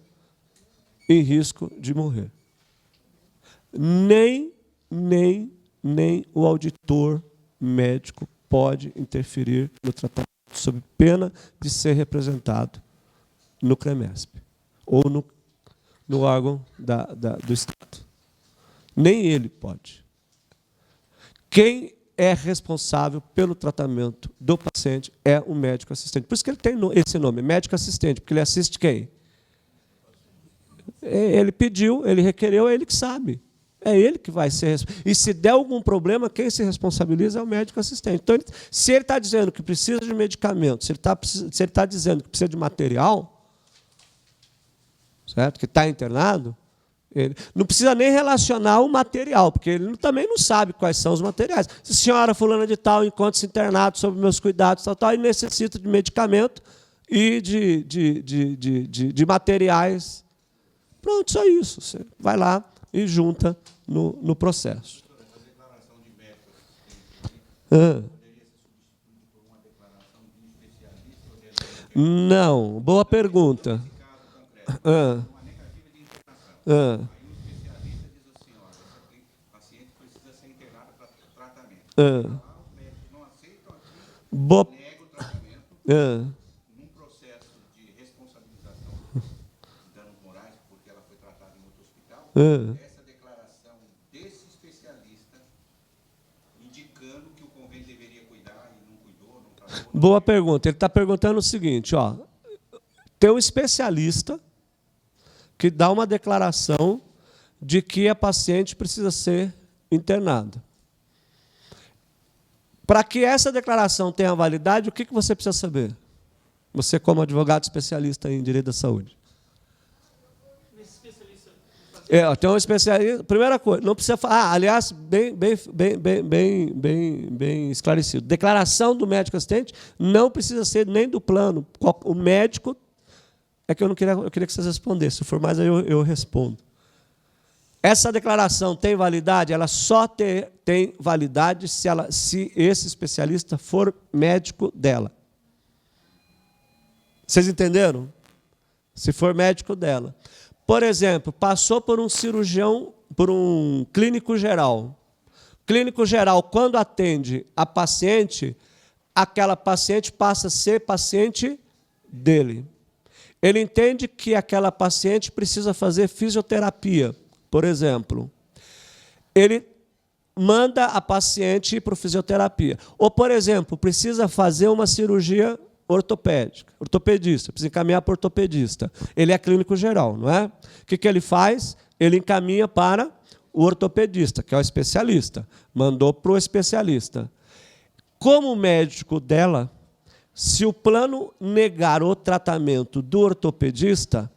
em risco de morrer. Nem o auditor médico pode interferir no tratamento, sob pena de ser representado no CREMESP ou no órgão do Estado. Nem ele pode. Quem é responsável pelo tratamento do paciente é o médico assistente. Por isso que ele tem esse nome, médico assistente, porque ele assiste quem? Ele pediu, ele requereu, é ele que sabe. É ele que vai ser responsável. E se der algum problema, quem se responsabiliza é o médico assistente. Então, se ele está dizendo que precisa de medicamento, se ele está dizendo que precisa de material, certo? Que está internado, ele não precisa nem relacionar o material, porque ele também não sabe quais são os materiais. Se a senhora fulana de tal encontra-se internado sob meus cuidados, tal, e necessita de medicamento e de materiais. Pronto, só isso. Você vai lá e junta no processo. A declaração de médico assistente poderia ser substituída por uma declaração de especialista? Não, boa pergunta. Nesse caso concreto, uma negativa de internação. Aí o especialista diz assim, olha, esse paciente precisa ser internado para tratamento. Os médicos não aceitam aqui, negam o tratamento, num processo de responsabilização de danos morais, porque ela foi tratada em outro hospital, essa declaração desse especialista indicando que o convênio deveria Boa pergunta. Ele está perguntando o seguinte, ó. Tem um especialista que dá uma declaração de que a paciente precisa ser internada. Para que essa declaração tenha validade, o que você precisa saber? Você, como advogado especialista em direito da saúde. Tem um especialista. Primeira coisa, não precisa falar. Aliás, bem esclarecido. Declaração do médico assistente não precisa ser nem do plano. O médico. É que eu queria que vocês respondessem. Se for mais, aí eu respondo. Essa declaração tem validade? Ela só tem validade se esse especialista for médico dela. Vocês entenderam? Se for médico dela. Por exemplo, passou por um cirurgião, por um clínico geral. Clínico geral, quando atende a paciente, aquela paciente passa a ser paciente dele. Ele entende que aquela paciente precisa fazer fisioterapia, por exemplo. Ele manda a paciente ir para a fisioterapia. Ou, por exemplo, precisa fazer uma cirurgia ortopédica. Ortopedista, precisa encaminhar para o ortopedista. Ele é clínico geral, não é? O que ele faz? Ele encaminha para o ortopedista, que é o especialista. Mandou para o especialista. Como médico dela, se o plano negar o tratamento do ortopedista,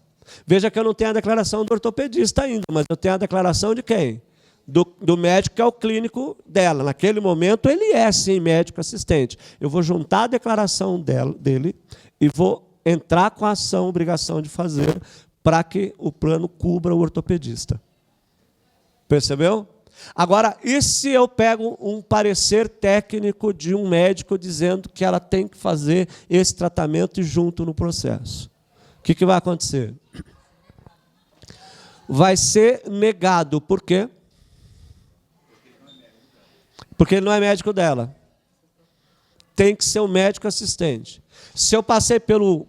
veja que eu não tenho a declaração do ortopedista ainda, mas eu tenho a declaração de quem? Do médico que é o clínico dela. Naquele momento, ele é, sim, médico assistente. Eu vou juntar a declaração dele e vou entrar com a ação, obrigação de fazer, para que o plano cubra o ortopedista. Percebeu? Agora, e se eu pego um parecer técnico de um médico dizendo que ela tem que fazer esse tratamento junto no processo? O que vai acontecer? Vai ser negado. Por quê? Porque ele não é médico dela. Tem que ser um médico assistente. Se eu passei pelo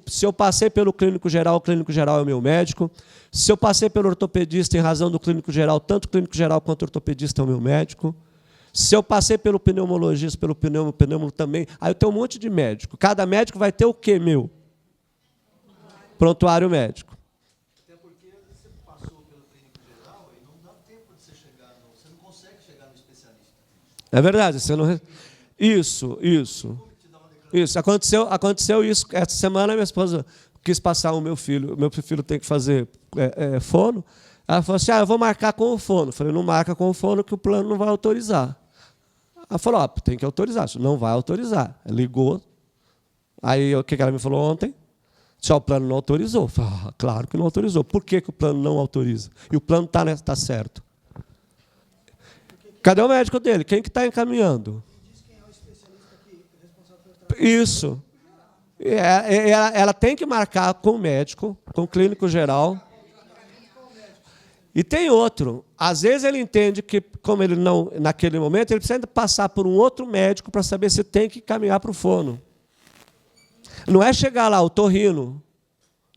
clínico geral, o clínico geral é o meu médico. Se eu passei pelo ortopedista em razão do clínico geral, tanto o clínico geral quanto o ortopedista é o meu médico. Se eu passei pelo pneumologista, pelo pneumo também, aí eu tenho um monte de médico. Cada médico vai ter o quê, meu? Prontuário médico. Até porque você passou pelo clínico geral e não dá tempo de você chegar você não consegue chegar no especialista. É verdade, você não... Isso. Aconteceu isso. Essa semana minha esposa quis passar o meu filho. O meu filho tem que fazer fono. Ela falou assim, eu vou marcar com o fono. Eu falei, não marca com o fono que o plano não vai autorizar. Ela falou, tem que autorizar. Não vai autorizar. Ligou. Aí o que ela me falou ontem? O plano não autorizou. Eu falei, claro que não autorizou. Por que o plano não autoriza? E o plano está certo. Cadê o médico dele? Quem que está encaminhando? Isso. Ela tem que marcar com o médico, com o clínico geral. E tem outro. Às vezes ele entende que, como ele não, naquele momento, ele precisa passar por um outro médico para saber se tem que caminhar para o fono. Não é chegar lá, o torrino.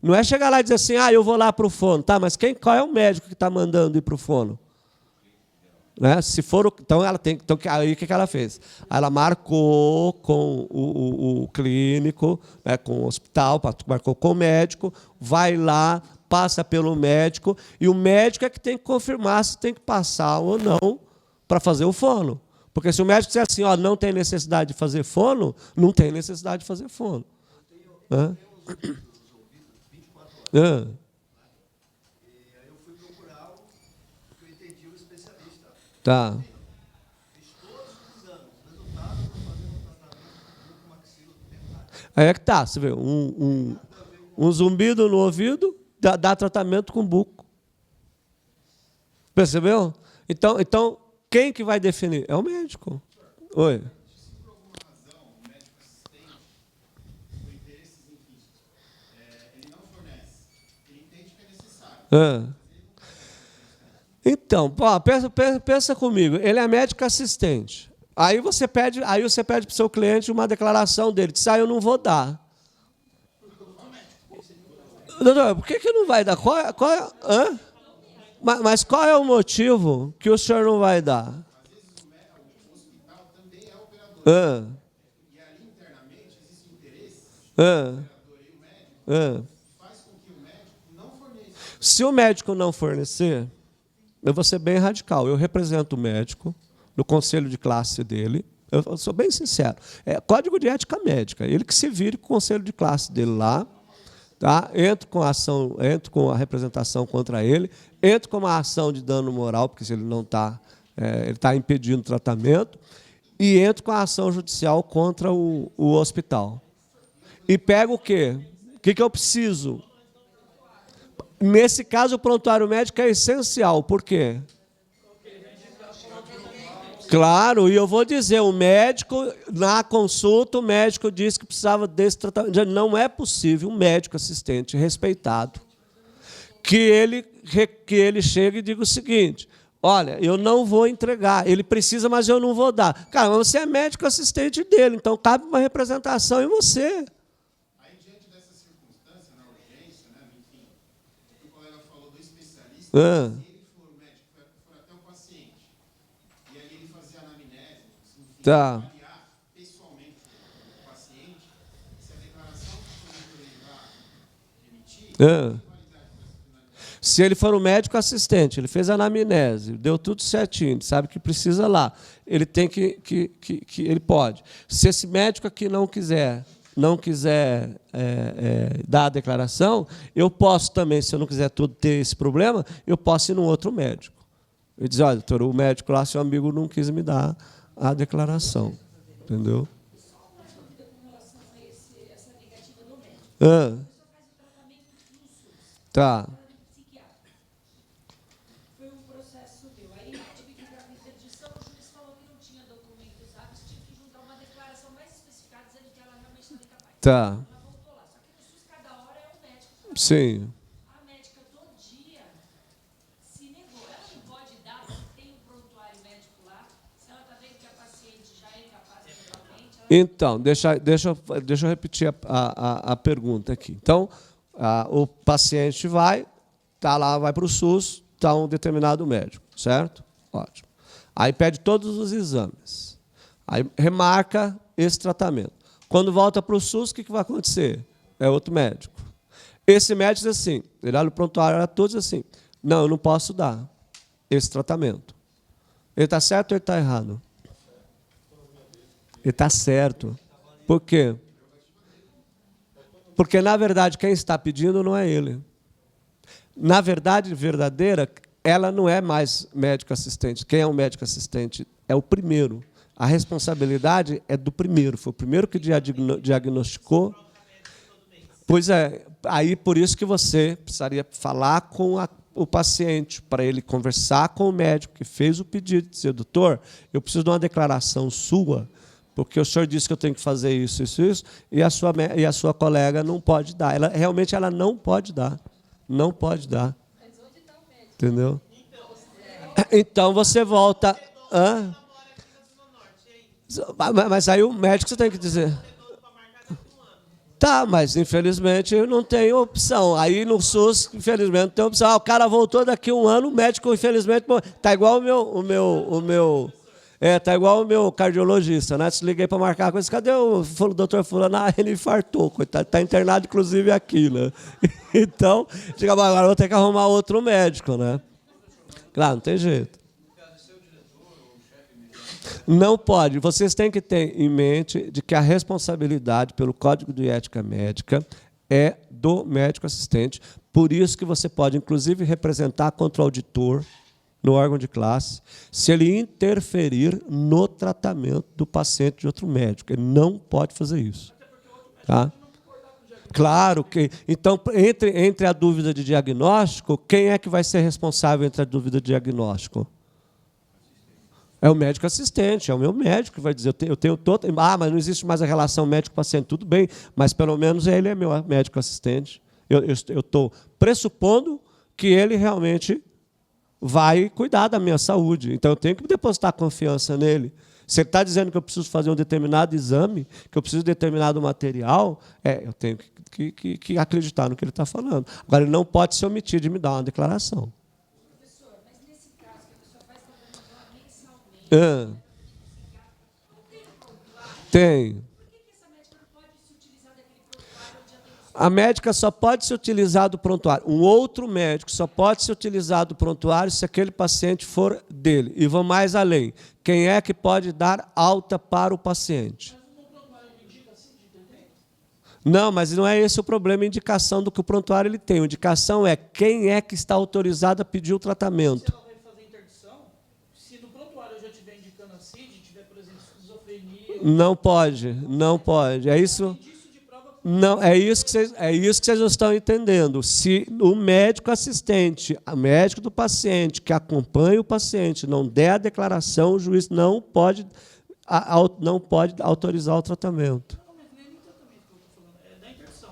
Não é chegar lá e dizer assim, eu vou lá para o fono. Tá, mas qual é o médico que está mandando ir para o fono? Né? Se for, então ela tem. Então, aí o que ela fez? Ela marcou com o clínico, né, com o hospital, marcou com o médico, vai lá, passa pelo médico, e o médico é que tem que confirmar se tem que passar ou não para fazer o fono. Porque se o médico disser assim, não tem necessidade de fazer fono, não tem necessidade de fazer fono. Né? E aí eu fui procurar porque eu entendi o especialista. Tá. Fiz todos os exames. Resultado, eu vou fazer um tratamento com maxilodentário. Aí é que tá, você vê, um zumbido no ouvido dá tratamento com buco. Percebeu? Então, quem que vai definir? É o médico. Oi. Então, pensa comigo. Ele é médico assistente. Aí você pede para o seu cliente uma declaração dele. Diz, eu não vou dar. Doutor, por que não vai dar? Mas qual é o motivo que o senhor não vai dar? O hospital também é operador. E ali internamente existem Ah, ah. faz com que o médico não forneça. Se o médico não fornecer, eu vou ser bem radical. Eu represento o médico no conselho de classe dele. Eu sou bem sincero. É código de ética médica. Ele que se vire com o conselho de classe dele lá. Tá? Entro com a ação, entro com a representação contra ele, entro com uma ação de dano moral, porque se ele não está, ele está impedindo o tratamento, e entro com a ação judicial contra o hospital. E pego o quê? O que eu preciso? Nesse caso, o prontuário médico é essencial. Por quê? Claro, e eu vou dizer, o médico, na consulta, o médico disse que precisava desse tratamento. Não é possível um médico assistente respeitado que ele chegue e diga o seguinte: olha, eu não vou entregar, ele precisa, mas eu não vou dar. Cara, mas você é médico assistente dele, então cabe uma representação em você. Aí, diante dessa circunstância, na urgência, né, enfim, o colega falou do especialista, se ele for o médico, for até o paciente, e aí ele fazer anamnese, enfim, Tá. avaliar pessoalmente o paciente, se a declaração que ele vai emitir, Se ele for um médico assistente, ele fez a anamnese, deu tudo certinho, sabe que precisa lá, ele tem que ele pode. Se esse médico aqui não quiser dar a declaração, eu posso também, se eu não quiser tudo ter esse problema, eu posso ir num outro médico. E dizer: olha, doutor, o médico lá, seu amigo, não quis me dar a declaração. Entendeu? Ah. Tá. Foi um processo meu. Aí tive que ir para a interdição, o juiz falou que não tinha documentos hábeis, tive que juntar uma declaração mais especificada dizendo que ela realmente estava incapaz. Tá. Ela voltou lá. Só que no SUS, cada hora é um médico. Sim. A médica do dia se negou. Ela não pode dar, se tem um prontuário médico lá, se ela está vendo que a paciente já é incapaz totalmente. Então, deixa eu repetir a pergunta aqui. Então, o paciente vai para o SUS, está um determinado médico, certo? Ótimo. Aí pede todos os exames. Aí remarca esse tratamento. Quando volta para o SUS, o que vai acontecer? É outro médico. Esse médico diz assim, ele olha o prontuário, olha todos assim: não, eu não posso dar esse tratamento. Ele está certo ou ele está errado? Ele está certo. Por quê? Porque, na verdade, quem está pedindo não é ele. Na verdade verdadeira, ela não é mais médico assistente. Quem é o médico assistente é o primeiro. A responsabilidade é do primeiro. Foi o primeiro que diagnosticou. Pois é, aí por isso que você precisaria falar com o paciente, para ele conversar com o médico que fez o pedido, dizer: doutor, eu preciso de uma declaração sua, porque o senhor disse que eu tenho que fazer isso, e a sua colega não pode dar. Realmente ela não pode dar. Não pode dar. Entendeu? Então você volta. Hã? Mas aí o médico você tem que dizer. Tá, mas infelizmente eu não tenho opção. Aí no SUS, infelizmente, não tem opção. O cara voltou daqui a um ano, o médico, infelizmente, tá igual tá igual o meu cardiologista, né? Se liguei para marcar com esse, cadê o doutor fulano? Ah, ele infartou, coitado, está internado, inclusive, aqui, né? Então, chega, agora eu vou ter que arrumar outro médico, né? Claro, não tem jeito. Não pode. Vocês têm que ter em mente de que a responsabilidade pelo Código de Ética Médica é do médico assistente. Por isso que você pode, inclusive, representar contra o auditor no órgão de classe, se ele interferir no tratamento do paciente de outro médico. Ele não pode fazer isso. Tá? Claro que. Então, entre a dúvida de diagnóstico, quem é que vai ser responsável entre a dúvida de diagnóstico? É o médico assistente, é o meu médico que vai dizer: eu tenho todo. Ah, mas não existe mais a relação médico-paciente. Tudo bem, mas pelo menos ele é meu médico assistente. Eu estou pressupondo que ele realmente vai cuidar da minha saúde. Então, eu tenho que depositar confiança nele. Se ele está dizendo que eu preciso fazer um determinado exame, que eu preciso de determinado material, eu tenho que acreditar no que ele está falando. Agora, ele não pode se omitir de me dar uma declaração. Professor, mas nesse caso, que a pessoa faz tratamento mensalmente, não tem um prontuário? Tem. Por que essa médica não pode se utilizar daquele prontuário A médica só pode se utilizar do prontuário. Um outro médico só pode se utilizar do prontuário se aquele paciente for dele. E vou mais além. Quem é que pode dar alta para o paciente? Não, mas não é esse o problema, a indicação do que o prontuário ele tem. A indicação é quem é que está autorizado a pedir o tratamento. Se ela vai fazer interdição, se no prontuário eu já estiver indicando a CID, tiver, por exemplo, esquizofrenia... Não pode, não pode. É isso... Não, é isso que vocês não estão entendendo. Se o médico assistente, o médico do paciente, que acompanha o paciente, não der a declaração, o juiz não pode autorizar o tratamento. Não, mas nem do tratamento que eu estou falando, é da interdição.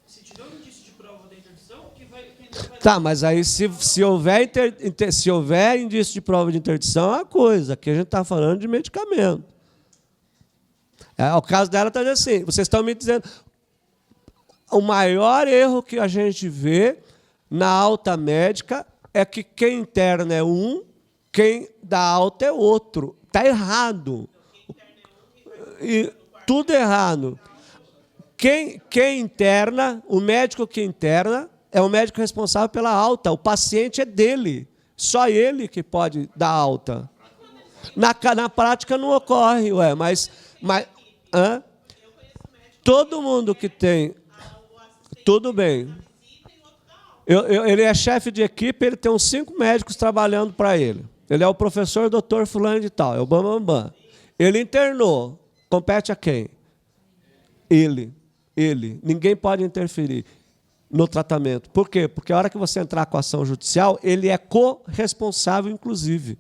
Se tiver um indício de prova da interdição, quem vai Tá, mas aí se houver indício de prova de interdição, é uma coisa. Aqui a gente está falando de medicamento. O caso dela está dizendo assim, vocês estão me dizendo... O maior erro que a gente vê na alta médica é que quem interna é um, quem dá alta é outro. Está errado. E tudo errado. Quem interna, o médico que interna, é o médico responsável pela alta. O paciente é dele. Só ele que pode dar alta. Na prática não ocorre, mas todo mundo que tem... Tudo bem. Ele é chefe de equipe, ele tem uns 5 médicos trabalhando para ele. Ele é o professor doutor fulano de tal, é o bambambam. Ele internou. Compete a quem? Ele. Ninguém pode interferir no tratamento. Por quê? Porque a hora que você entrar com a ação judicial, ele é corresponsável, inclusive.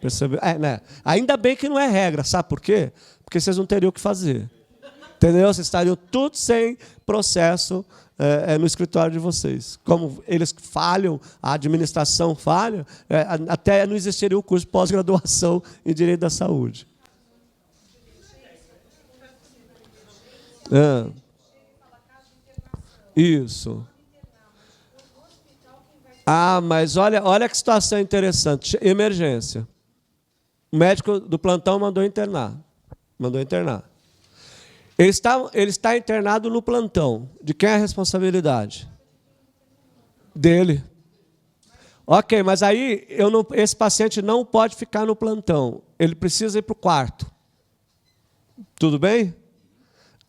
Percebeu? Né? Ainda bem que não é regra. Sabe por quê? Porque vocês não teriam o que fazer. Entendeu? Vocês estariam tudo sem processo no escritório de vocês. Como eles falham, a administração falha, até não existiria o curso de pós-graduação em Direito da Saúde. Isso. Mas olha que situação interessante. Emergência. O médico do plantão mandou internar. Ele está internado no plantão. De quem é a responsabilidade? Dele. Ok, mas aí esse paciente não pode ficar no plantão. Ele precisa ir para o quarto. Tudo bem?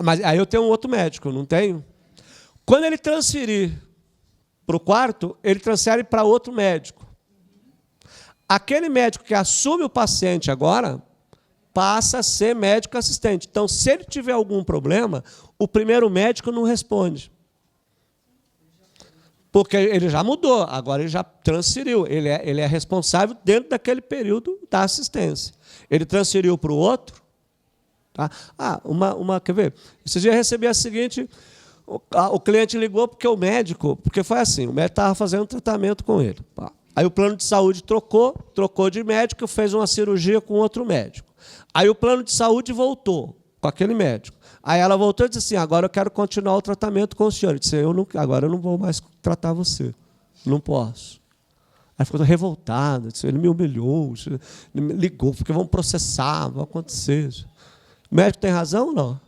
Mas aí eu tenho um outro médico, não tenho? Quando ele transferir para o quarto, ele transfere para outro médico. Aquele médico que assume o paciente agora passa a ser médico assistente. Então, se ele tiver algum problema, o primeiro médico não responde. Porque ele já mudou, agora ele já transferiu. Ele é responsável dentro daquele período da assistência. Ele transferiu para o outro. Tá? Quer ver? Esse dia eu recebi a seguinte... O cliente ligou porque foi assim, o médico estava fazendo um tratamento com ele. Aí o plano de saúde trocou de médico, fez uma cirurgia com outro médico. Aí o plano de saúde voltou com aquele médico. Aí ela voltou e disse assim, agora eu quero continuar o tratamento com o senhor. Eu disse, agora eu não vou mais tratar você. Não posso. Aí ficou revoltada, disse, ele me humilhou, ele me ligou, porque vamos processar, vai acontecer. O médico tem razão ou não?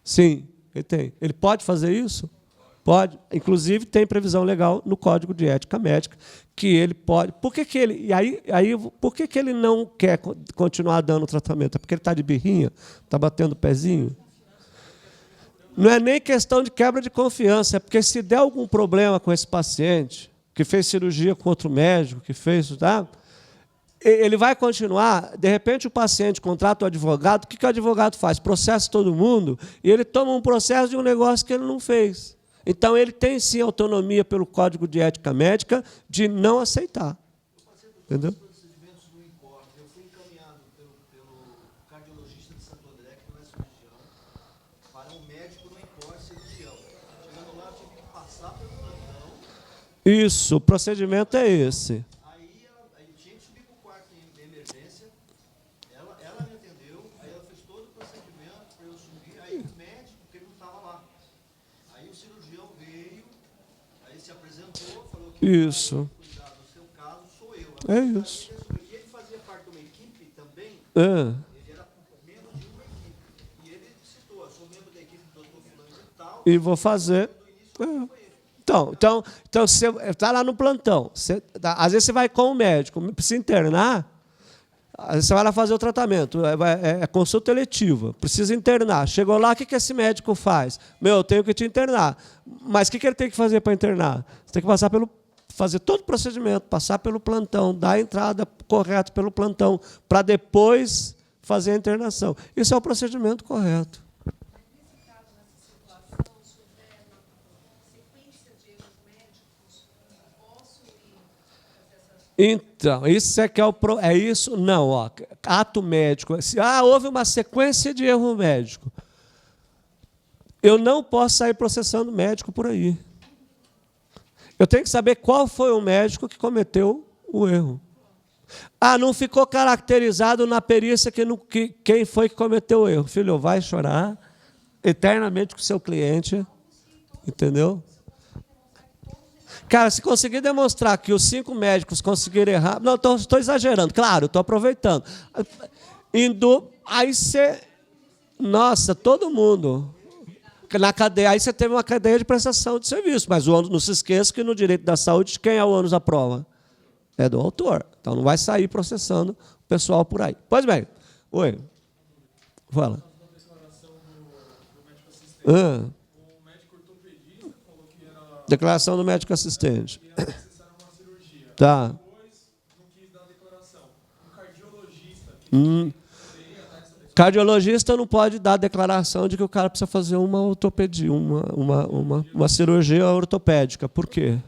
Sim, ele tem. Ele pode fazer isso? Pode. Inclusive, tem previsão legal no Código de Ética Médica que ele pode. Por que ele não quer continuar dando o tratamento? É porque ele está de birrinha? Está batendo o pezinho? Não é nem questão de quebra de confiança, é porque se der algum problema com esse paciente, que fez cirurgia com outro médico, que fez, tá? Ele vai continuar, de repente o paciente contrata o advogado, o que o advogado faz? Processa todo mundo e ele toma um processo de um negócio que ele não fez. Então, ele tem, sim, autonomia pelo Código de Ética Médica de não aceitar. Entendeu? Procedimentos no INCOR. Eu fui encaminhado pelo cardiologista de Santo André, que não é cirurgião, para um médico no INCOR cirurgião. Chegando lá, eu tive que passar pelo plantão. Isso, o procedimento é esse. Aí eu tinha que subir para o quarto de emergência. Ela me atendeu, aí ela fez todo o procedimento para eu subir. Aí o médico, porque ele não estava lá. Aí o cirurgião veio, aí se apresentou, falou que isso. Cuidar do seu caso sou eu. É isso. E ele fazia parte de uma equipe também, ele era membro de uma equipe. E ele citou, eu sou membro da equipe do Dr. Fulano de Tal, E vou fazer. Então você está lá no plantão. Às vezes você vai com o médico, precisa internar, às vezes você vai lá fazer o tratamento, é consulta eletiva, precisa internar. Chegou lá, o que esse médico faz? Eu tenho que te internar. Mas o que ele tem que fazer para internar? Você tem que fazer todo o procedimento, passar pelo plantão, dar a entrada correta pelo plantão, para depois fazer a internação. Isso é o procedimento correto. Então, isso é que é isso? Não, ó, ato médico. Houve uma sequência de erro médico. Eu não posso sair processando médico por aí. Eu tenho que saber qual foi o médico que cometeu o erro. Não ficou caracterizado na perícia quem foi que cometeu o erro. Filho, vai chorar eternamente com o seu cliente, entendeu? Cara, se conseguir demonstrar que os 5 médicos conseguiram errar... Não, estou exagerando, claro, estou aproveitando. Aí você... Nossa, todo mundo... Na cadeia, aí você teve uma cadeia de prestação de serviço, mas não se esqueça que no direito da saúde, quem é o ônus da prova? É do autor. Então não vai sair processando o pessoal por aí. Pois bem. Oi. Fala. Declaração do médico assistente. Tá. Cardiologista não pode dar declaração de que o cara precisa fazer uma ortopedia, uma cirurgia ortopédica. Por quê?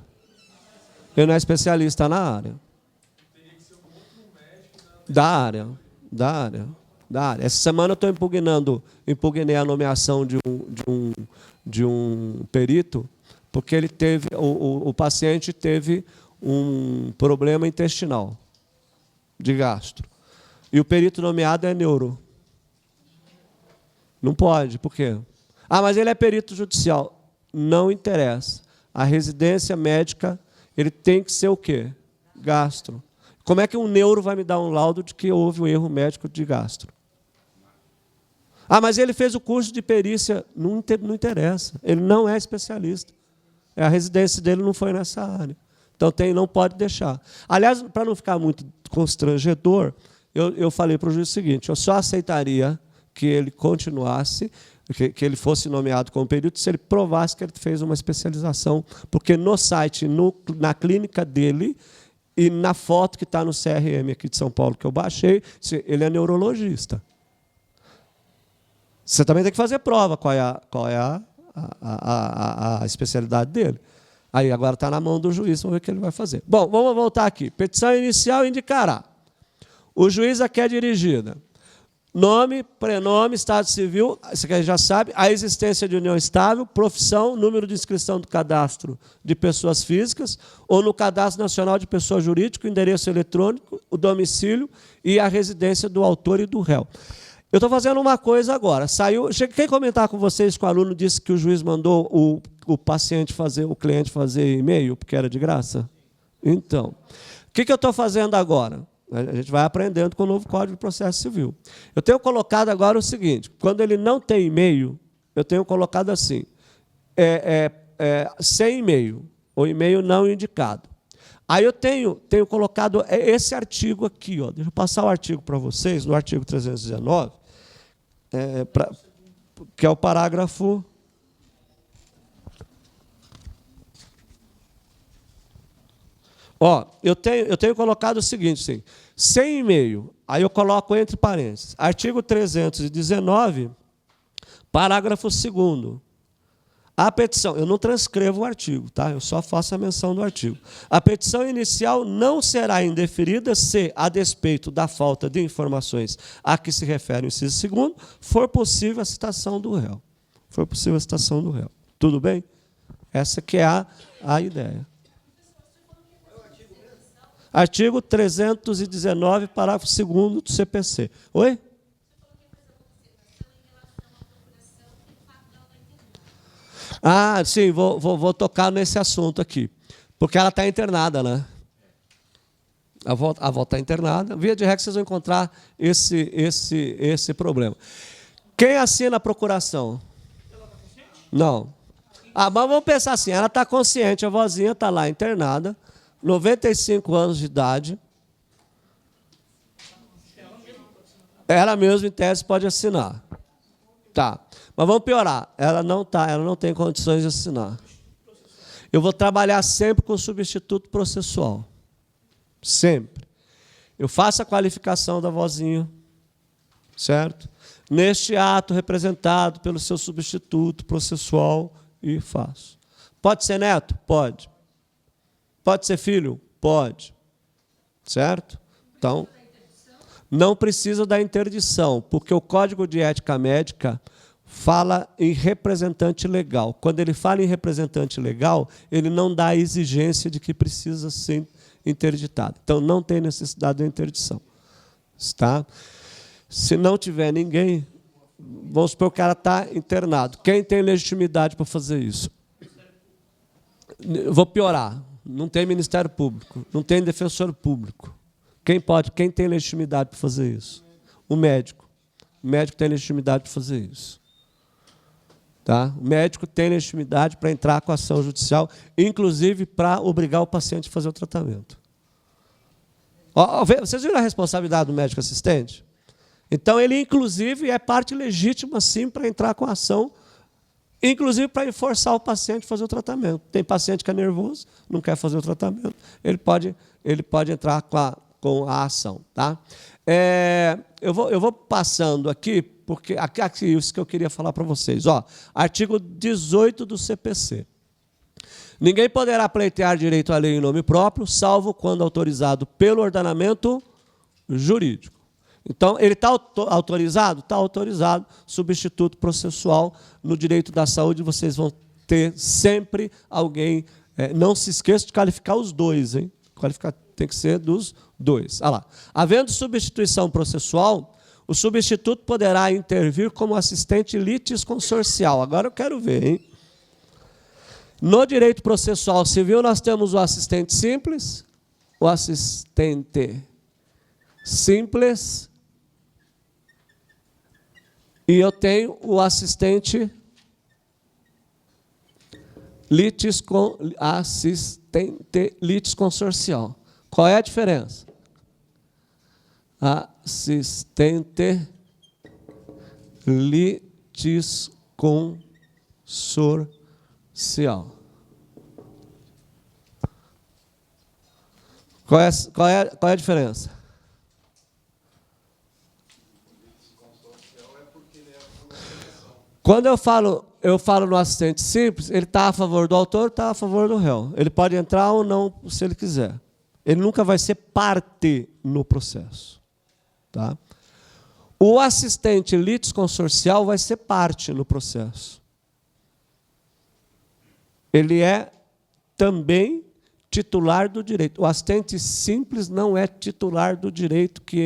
Ele não é especialista na área. Da área. Essa semana eu estou impugnei a nomeação de um perito, porque ele teve, o paciente teve um problema intestinal, de gastro. E o perito nomeado é neuro. Não pode, por quê? Mas ele é perito judicial. Não interessa. A residência médica, ele tem que ser o quê? Gastro. Como é que um neuro vai me dar um laudo de que houve um erro médico de gastro? Mas ele fez o curso de perícia. Não interessa. Ele não é especialista. A residência dele não foi nessa área. Então não pode deixar. Aliás, para não ficar muito constrangedor, eu falei para o juiz o seguinte: eu só aceitaria que ele continuasse, que ele fosse nomeado como perito, se ele provasse que ele fez uma especialização, porque no site, na clínica dele, e na foto que está no CRM aqui de São Paulo, que eu baixei, ele é neurologista. Você também tem que fazer prova qual é a especialidade dele. Aí agora está na mão do juiz, vamos ver o que ele vai fazer. Bom, vamos voltar aqui. Petição inicial indicará. O juiz a que é dirigida. Nome, prenome, estado civil, isso aqui a gente já sabe, a existência de união estável, profissão, número de inscrição do cadastro de pessoas físicas, ou no cadastro nacional de pessoa jurídica, o endereço eletrônico, o domicílio e a residência do autor e do réu. Eu estou fazendo uma coisa agora. Quem comentar com vocês que o aluno disse que o juiz mandou o cliente fazer e-mail, porque era de graça? Então, o que eu estou fazendo agora? A gente vai aprendendo com o novo Código de Processo Civil. Eu tenho colocado agora o seguinte: quando ele não tem e-mail, eu tenho colocado assim, sem e-mail, ou e-mail não indicado. Aí eu tenho colocado esse artigo aqui, ó. Deixa eu passar o artigo para vocês, no artigo 319, que é o parágrafo... Eu tenho colocado o seguinte, sim, sem e-mail, aí eu coloco entre parênteses, artigo 319, parágrafo 2º. A petição, eu não transcrevo o artigo, tá? Eu só faço a menção do artigo. A petição inicial não será indeferida se, a despeito da falta de informações a que se refere o inciso 2º, for possível a citação do réu. Tudo bem? Essa que é a ideia. Artigo 319, parágrafo 2º do CPC. Oi? Sim, vou tocar nesse assunto aqui. Porque ela está internada, né? A avó está internada. Via de regra, vocês vão encontrar esse problema. Quem assina a procuração? Não. Ah, mas vamos pensar assim, ela está consciente, a vozinha está lá internada, 95 anos de idade. Ela mesma, em tese, pode assinar. Tá. Mas vamos piorar. Ela não tem condições de assinar. Eu vou trabalhar sempre com substituto processual. Sempre. Eu faço a qualificação da vozinha, certo? Neste ato representado pelo seu substituto processual e faço. Pode ser neto? Pode. Pode ser filho? Pode. Certo? Então, não precisa da interdição, porque o Código de Ética Médica fala em representante legal. Quando ele fala em representante legal, ele não dá a exigência de que precisa ser interditado. Então, não tem necessidade da interdição. Tá? Se não tiver ninguém, vamos supor que o cara está internado. Quem tem legitimidade para fazer isso? Eu vou piorar. Não tem Ministério Público, não tem defensor público. Quem tem legitimidade para fazer isso? O médico. O médico tem legitimidade para fazer isso. Tá? O médico tem legitimidade para entrar com ação judicial, inclusive para obrigar o paciente a fazer o tratamento. Vocês viram a responsabilidade do médico assistente? Então, ele, inclusive, é parte legítima, sim, para entrar com a ação, inclusive para forçar o paciente a fazer o tratamento. Tem paciente que é nervoso, não quer fazer o tratamento, ele pode entrar com a ação. Tá? Eu vou passando aqui, porque aqui isso que eu queria falar para vocês. Ó, artigo 18 do CPC. Ninguém poderá pleitear direito à lei em nome próprio, salvo quando autorizado pelo ordenamento jurídico. Então, ele está autorizado? Está autorizado. Substituto processual no direito da saúde, vocês vão ter sempre alguém. Não se esqueça de qualificar os dois, hein? Qualificar tem que ser dos dois. Olha lá. Havendo substituição processual, o substituto poderá intervir como assistente litisconsorcial. Agora eu quero ver, hein? No direito processual civil, nós temos o assistente simples, o assistente simples, e eu tenho o assistente litisconsorcial. Qual é a diferença? Assistente litisconsorcial. Qual é a diferença? Quando eu falo no assistente simples, ele está a favor do autor, está a favor do réu. Ele pode entrar ou não, se ele quiser. Ele nunca vai ser parte no processo. Tá? O assistente litisconsorcial vai ser parte no processo. Ele é também titular do direito. O assistente simples não é titular do direito que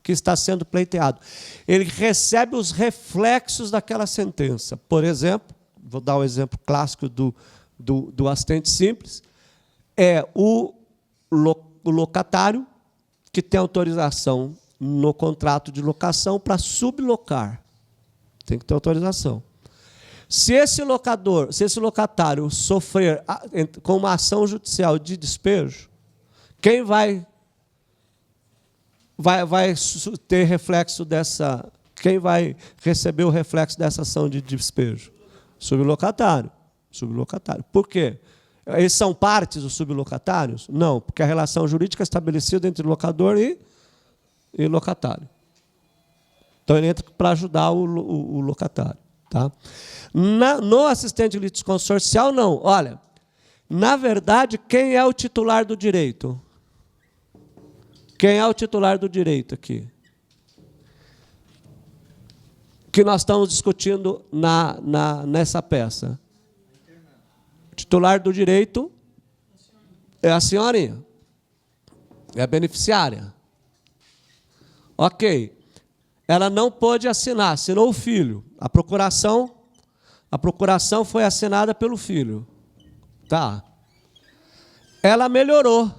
está sendo pleiteado. Ele recebe os reflexos daquela sentença. Por exemplo, vou dar um exemplo clássico do assistente simples, é o locatário que tem autorização no contrato de locação para sublocar. Tem que ter autorização. Se esse locatário sofrer com uma ação judicial de despejo, quem vai ter reflexo dessa... Quem vai receber o reflexo dessa ação de despejo? Sublocatário. Sublocatário. Por quê? Eles são partes, os sublocatários? Não, porque a relação jurídica é estabelecida entre locador e locatário. Então, ele entra para ajudar o locatário. Tá? No assistente litisconsorcial, não. Olha, na verdade, quem é o titular do direito? Quem é o titular do direito aqui? Que nós estamos discutindo nessa peça. O titular do direito é a senhorinha. É a beneficiária. Ok. Ela não pôde assinar, assinou o filho. A procuração foi assinada pelo filho. Tá. Ela melhorou.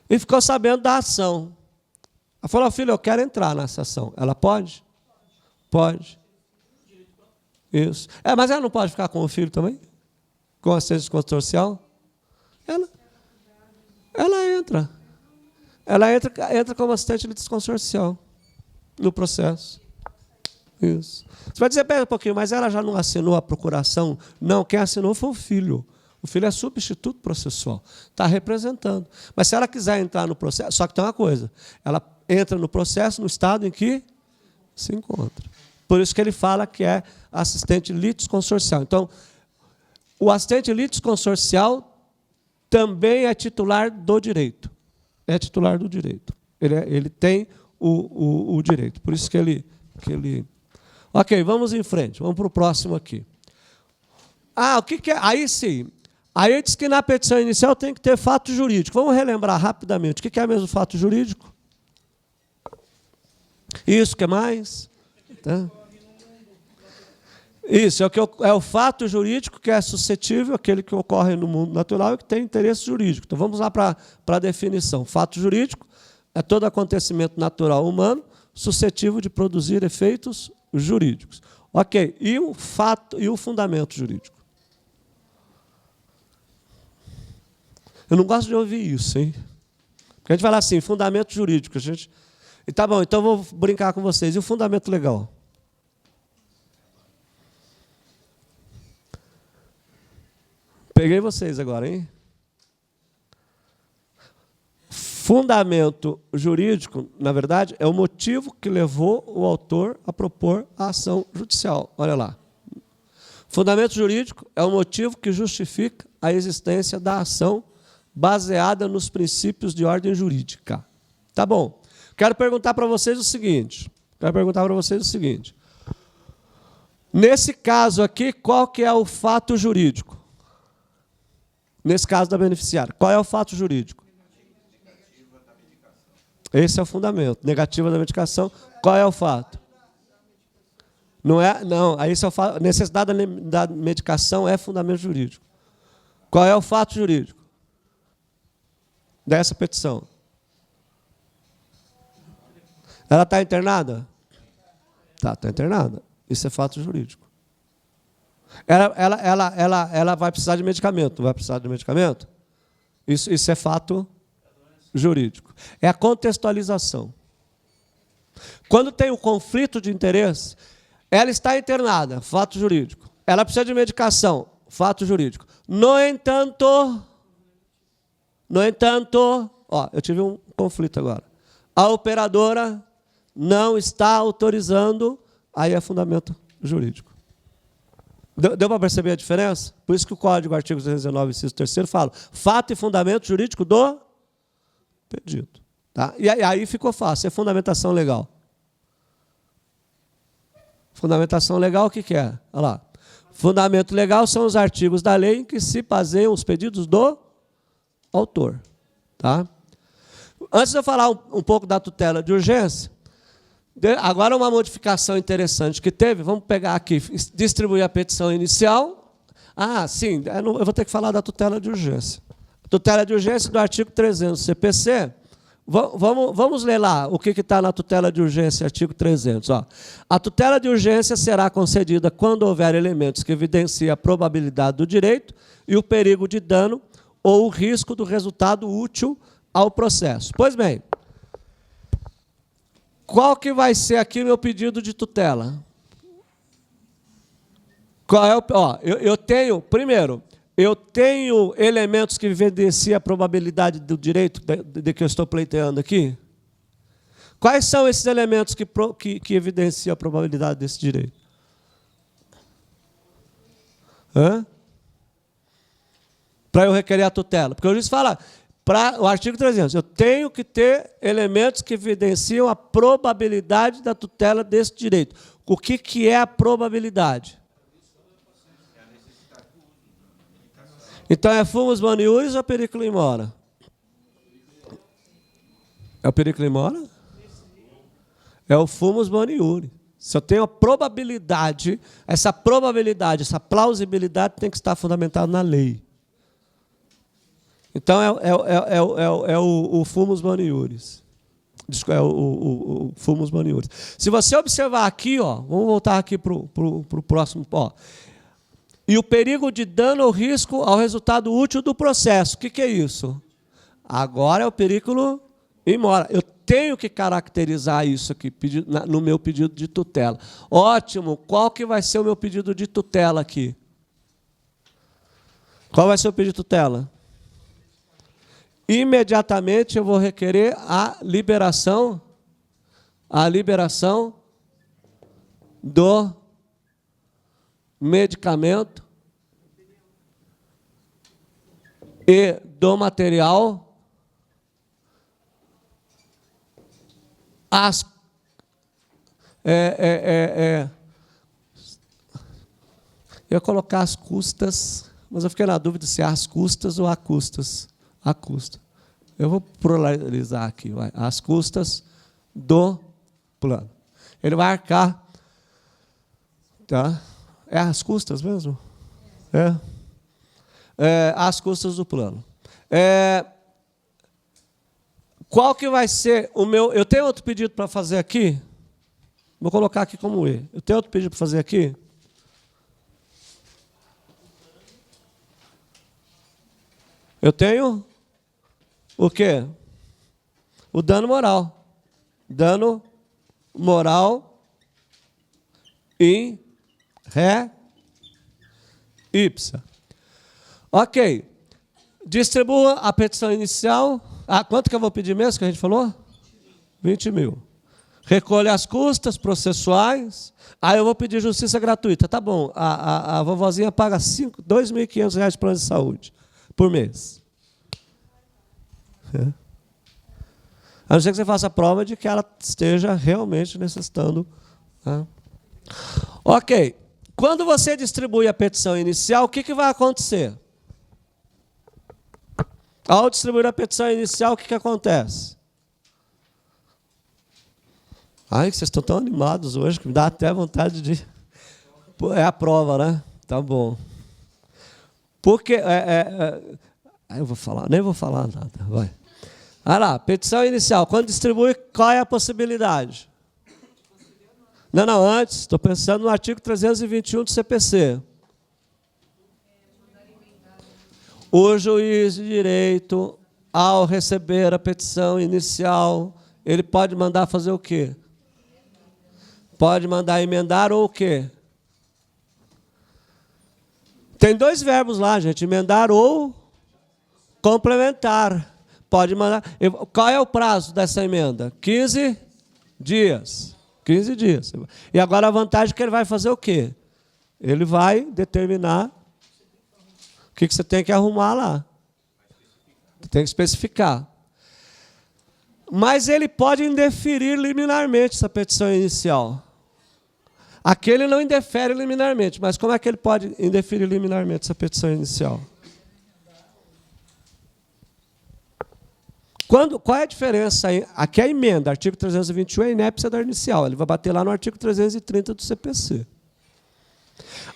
E ficou sabendo da ação. Ela falou, filho, eu quero entrar nessa ação. Ela pode? Pode. Isso. Mas ela não pode ficar com o filho também? Com assistente consorcial? Ela entra. Ela entra como assistente litisconsorcial no processo. Isso. Você vai dizer, pera um pouquinho, mas ela já não assinou a procuração? Não, quem assinou foi o filho. O filho é substituto processual. Está representando. Mas se ela quiser entrar no processo, só que tem uma coisa, ela entra no processo no estado em que se encontra. Por isso que ele fala que é assistente litisconsorcial. Então, o assistente litisconsorcial também é titular do direito. É titular do direito. Ele tem o direito. Por isso que ele... Ok, vamos em frente. Vamos para o próximo aqui. O que é? Aí sim. Aí diz que na petição inicial tem que ter fato jurídico. Vamos relembrar rapidamente. O que é mesmo fato jurídico? Isso, o que mais? Tá? Isso, é o fato jurídico que é suscetível, aquele que ocorre no mundo natural e que tem interesse jurídico. Então, vamos lá para a definição. Fato jurídico é todo acontecimento natural humano suscetível de produzir efeitos jurídicos. Ok, e o fato e o fundamento jurídico? Eu não gosto de ouvir isso, hein? Porque a gente fala assim, fundamento jurídico. E tá bom, então eu vou brincar com vocês. E o fundamento legal? Peguei vocês agora, hein? Fundamento jurídico, na verdade, é o motivo que levou o autor a propor a ação judicial. Olha lá. Fundamento jurídico é o motivo que justifica a existência da ação baseada nos princípios de ordem jurídica. Tá bom. Quero perguntar para vocês o seguinte. Nesse caso aqui, qual que é o fato jurídico? Nesse caso da beneficiária, qual é o fato jurídico? Esse é o fundamento. Negativa da medicação. Qual é o fato? Não é? Não. Aí esse é o fato. Necessidade da medicação é fundamento jurídico. Qual é o fato jurídico dessa petição? Ela está internada? Está internada. Isso é fato jurídico. Ela vai precisar de medicamento. Não vai precisar de medicamento? Isso é fato jurídico. É a contextualização. Quando tem o conflito de interesse, ela está internada, fato jurídico. Ela precisa de medicação, fato jurídico. No entanto, eu tive um conflito agora. A operadora não está autorizando, aí é fundamento jurídico. Deu para perceber a diferença? Por isso que o Código, artigo 219, inciso 3º, fala fato e fundamento jurídico do pedido. Tá? E aí ficou fácil, é fundamentação legal. Fundamentação legal, o que é? Olha lá. Fundamento legal são os artigos da lei em que se baseiam os pedidos do autor. Tá? Antes de eu falar um pouco da tutela de urgência, agora uma modificação interessante que teve, vamos pegar aqui, distribuir a petição inicial. Sim, eu vou ter que falar da tutela de urgência. Tutela de urgência do artigo 300 CPC. Vamos ler lá o que está na tutela de urgência, artigo 300. Ó. A tutela de urgência será concedida quando houver elementos que evidenciem a probabilidade do direito e o perigo de dano ou o risco do resultado útil ao processo. Pois bem, qual que vai ser aqui o meu pedido de tutela? Qual é eu tenho elementos que evidenciam a probabilidade do direito de que eu estou pleiteando aqui? Quais são esses elementos que evidenciam a probabilidade desse direito? Para eu requerer a tutela. Porque o juiz fala, para o artigo 300, eu tenho que ter elementos que evidenciam a probabilidade da tutela desse direito. O que é a probabilidade? Então, é fumus boni iuris ou periculo in mora? É o periculo in mora? É o fumus boni iuris. Se eu tenho a probabilidade, essa plausibilidade tem que estar fundamentada na lei. Então, é o fumus boni iuris. o fumus maniúris. Se você observar aqui, ó, vamos voltar aqui para o próximo. Ó, e o perigo de dano ou risco ao resultado útil do processo. O que é isso? Agora é o perigo imora. Eu tenho que caracterizar isso aqui no meu pedido de tutela. Ótimo. Qual que vai ser o meu pedido de tutela aqui? Qual vai ser o pedido de tutela? Imediatamente eu vou requerer a liberação do medicamento e do material eu ia colocar as custas, mas eu fiquei na dúvida se é às custas ou a custas. A custa. Eu vou pluralizar aqui. Vai. As custas do plano. Ele vai arcar. Tá? É as custas mesmo? As custas do plano. Qual que vai ser o meu... Eu tenho outro pedido para fazer aqui? Vou colocar aqui como E. Eu tenho outro pedido para fazer aqui? Eu tenho o quê? O dano moral. Dano moral in re ipsa. Ok. Distribua a petição inicial. Quanto que eu vou pedir mesmo, que a gente falou? 20 mil. Recolhe as custas processuais. Aí eu vou pedir justiça gratuita. Tá bom, a vovozinha paga R$ 2.500 de plano de saúde por mês. A não ser que você faça a prova de que ela esteja realmente necessitando. Tá? Ok. Quando você distribui a petição inicial, o que vai acontecer? Ao distribuir a petição inicial, o que acontece? Ai, vocês estão tão animados hoje que me dá até vontade de... É a prova, né? Tá bom. Porque... eu vou falar, nem vou falar nada. Vai. Olha lá, petição inicial. Quando distribui, qual é a possibilidade? Não, antes. Estou pensando no artigo 321 do CPC. O juiz de direito, ao receber a petição inicial, ele pode mandar fazer o quê? Pode mandar emendar ou o quê? Tem dois verbos lá, gente, emendar ou complementar. Pode mandar. Qual é o prazo dessa emenda? 15 dias. 15 dias. E agora a vantagem é que ele vai fazer o quê? Ele vai determinar o que você tem que arrumar lá. Tem que especificar. Mas ele pode indeferir liminarmente essa petição inicial. Aqui ele não indefere liminarmente, mas como é que ele pode indeferir liminarmente essa petição inicial? Qual é a diferença aí? Aqui é a emenda, artigo 321 é a inépcia da inicial. Ele vai bater lá no artigo 330 do CPC.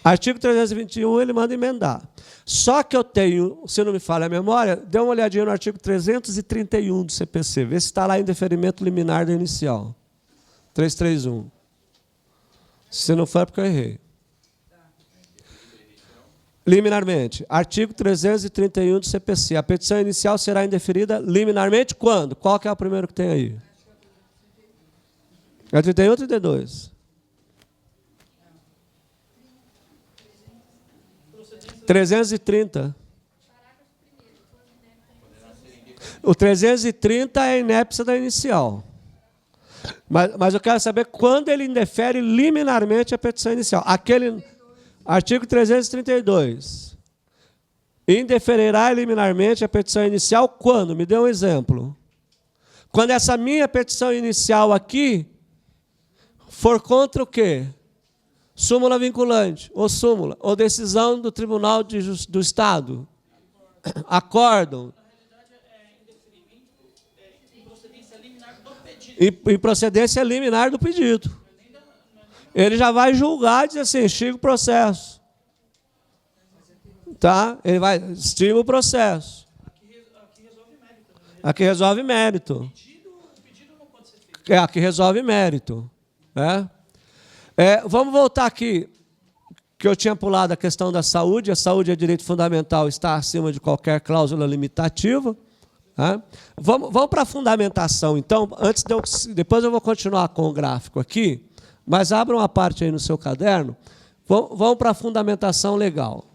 Artigo 321 ele manda emendar. Só que eu tenho, se não me falha a memória, dê uma olhadinha no artigo 331 do CPC. Vê se está lá em deferimento liminar da inicial. 331. Se não for, é porque eu errei. Liminarmente. Artigo 331 do CPC. A petição inicial será indeferida liminarmente quando? Qual que é o primeiro que tem aí? É 31 ou 32? 330. O 330 é a inépcia da inicial. Mas eu quero saber quando ele indefere liminarmente a petição inicial. Aquele artigo 332. Indeferirá liminarmente a petição inicial quando? Me dê um exemplo. Quando essa minha petição inicial aqui for contra o quê? Súmula vinculante, ou súmula, ou decisão do Tribunal do Estado. Acórdão. Em procedência liminar do pedido. Ele já vai julgar e dizer assim, extingue o processo. Tá? Ele vai, extingue o processo. Aqui resolve mérito. O pedido não pode É a que resolve mérito. Né? Vamos voltar aqui, que eu tinha pulado a questão da saúde. A saúde é direito fundamental, está acima de qualquer cláusula limitativa. Né? Vamos para a fundamentação, então. Depois eu vou continuar com o gráfico aqui, mas abra uma parte aí no seu caderno. Vamos para a fundamentação legal.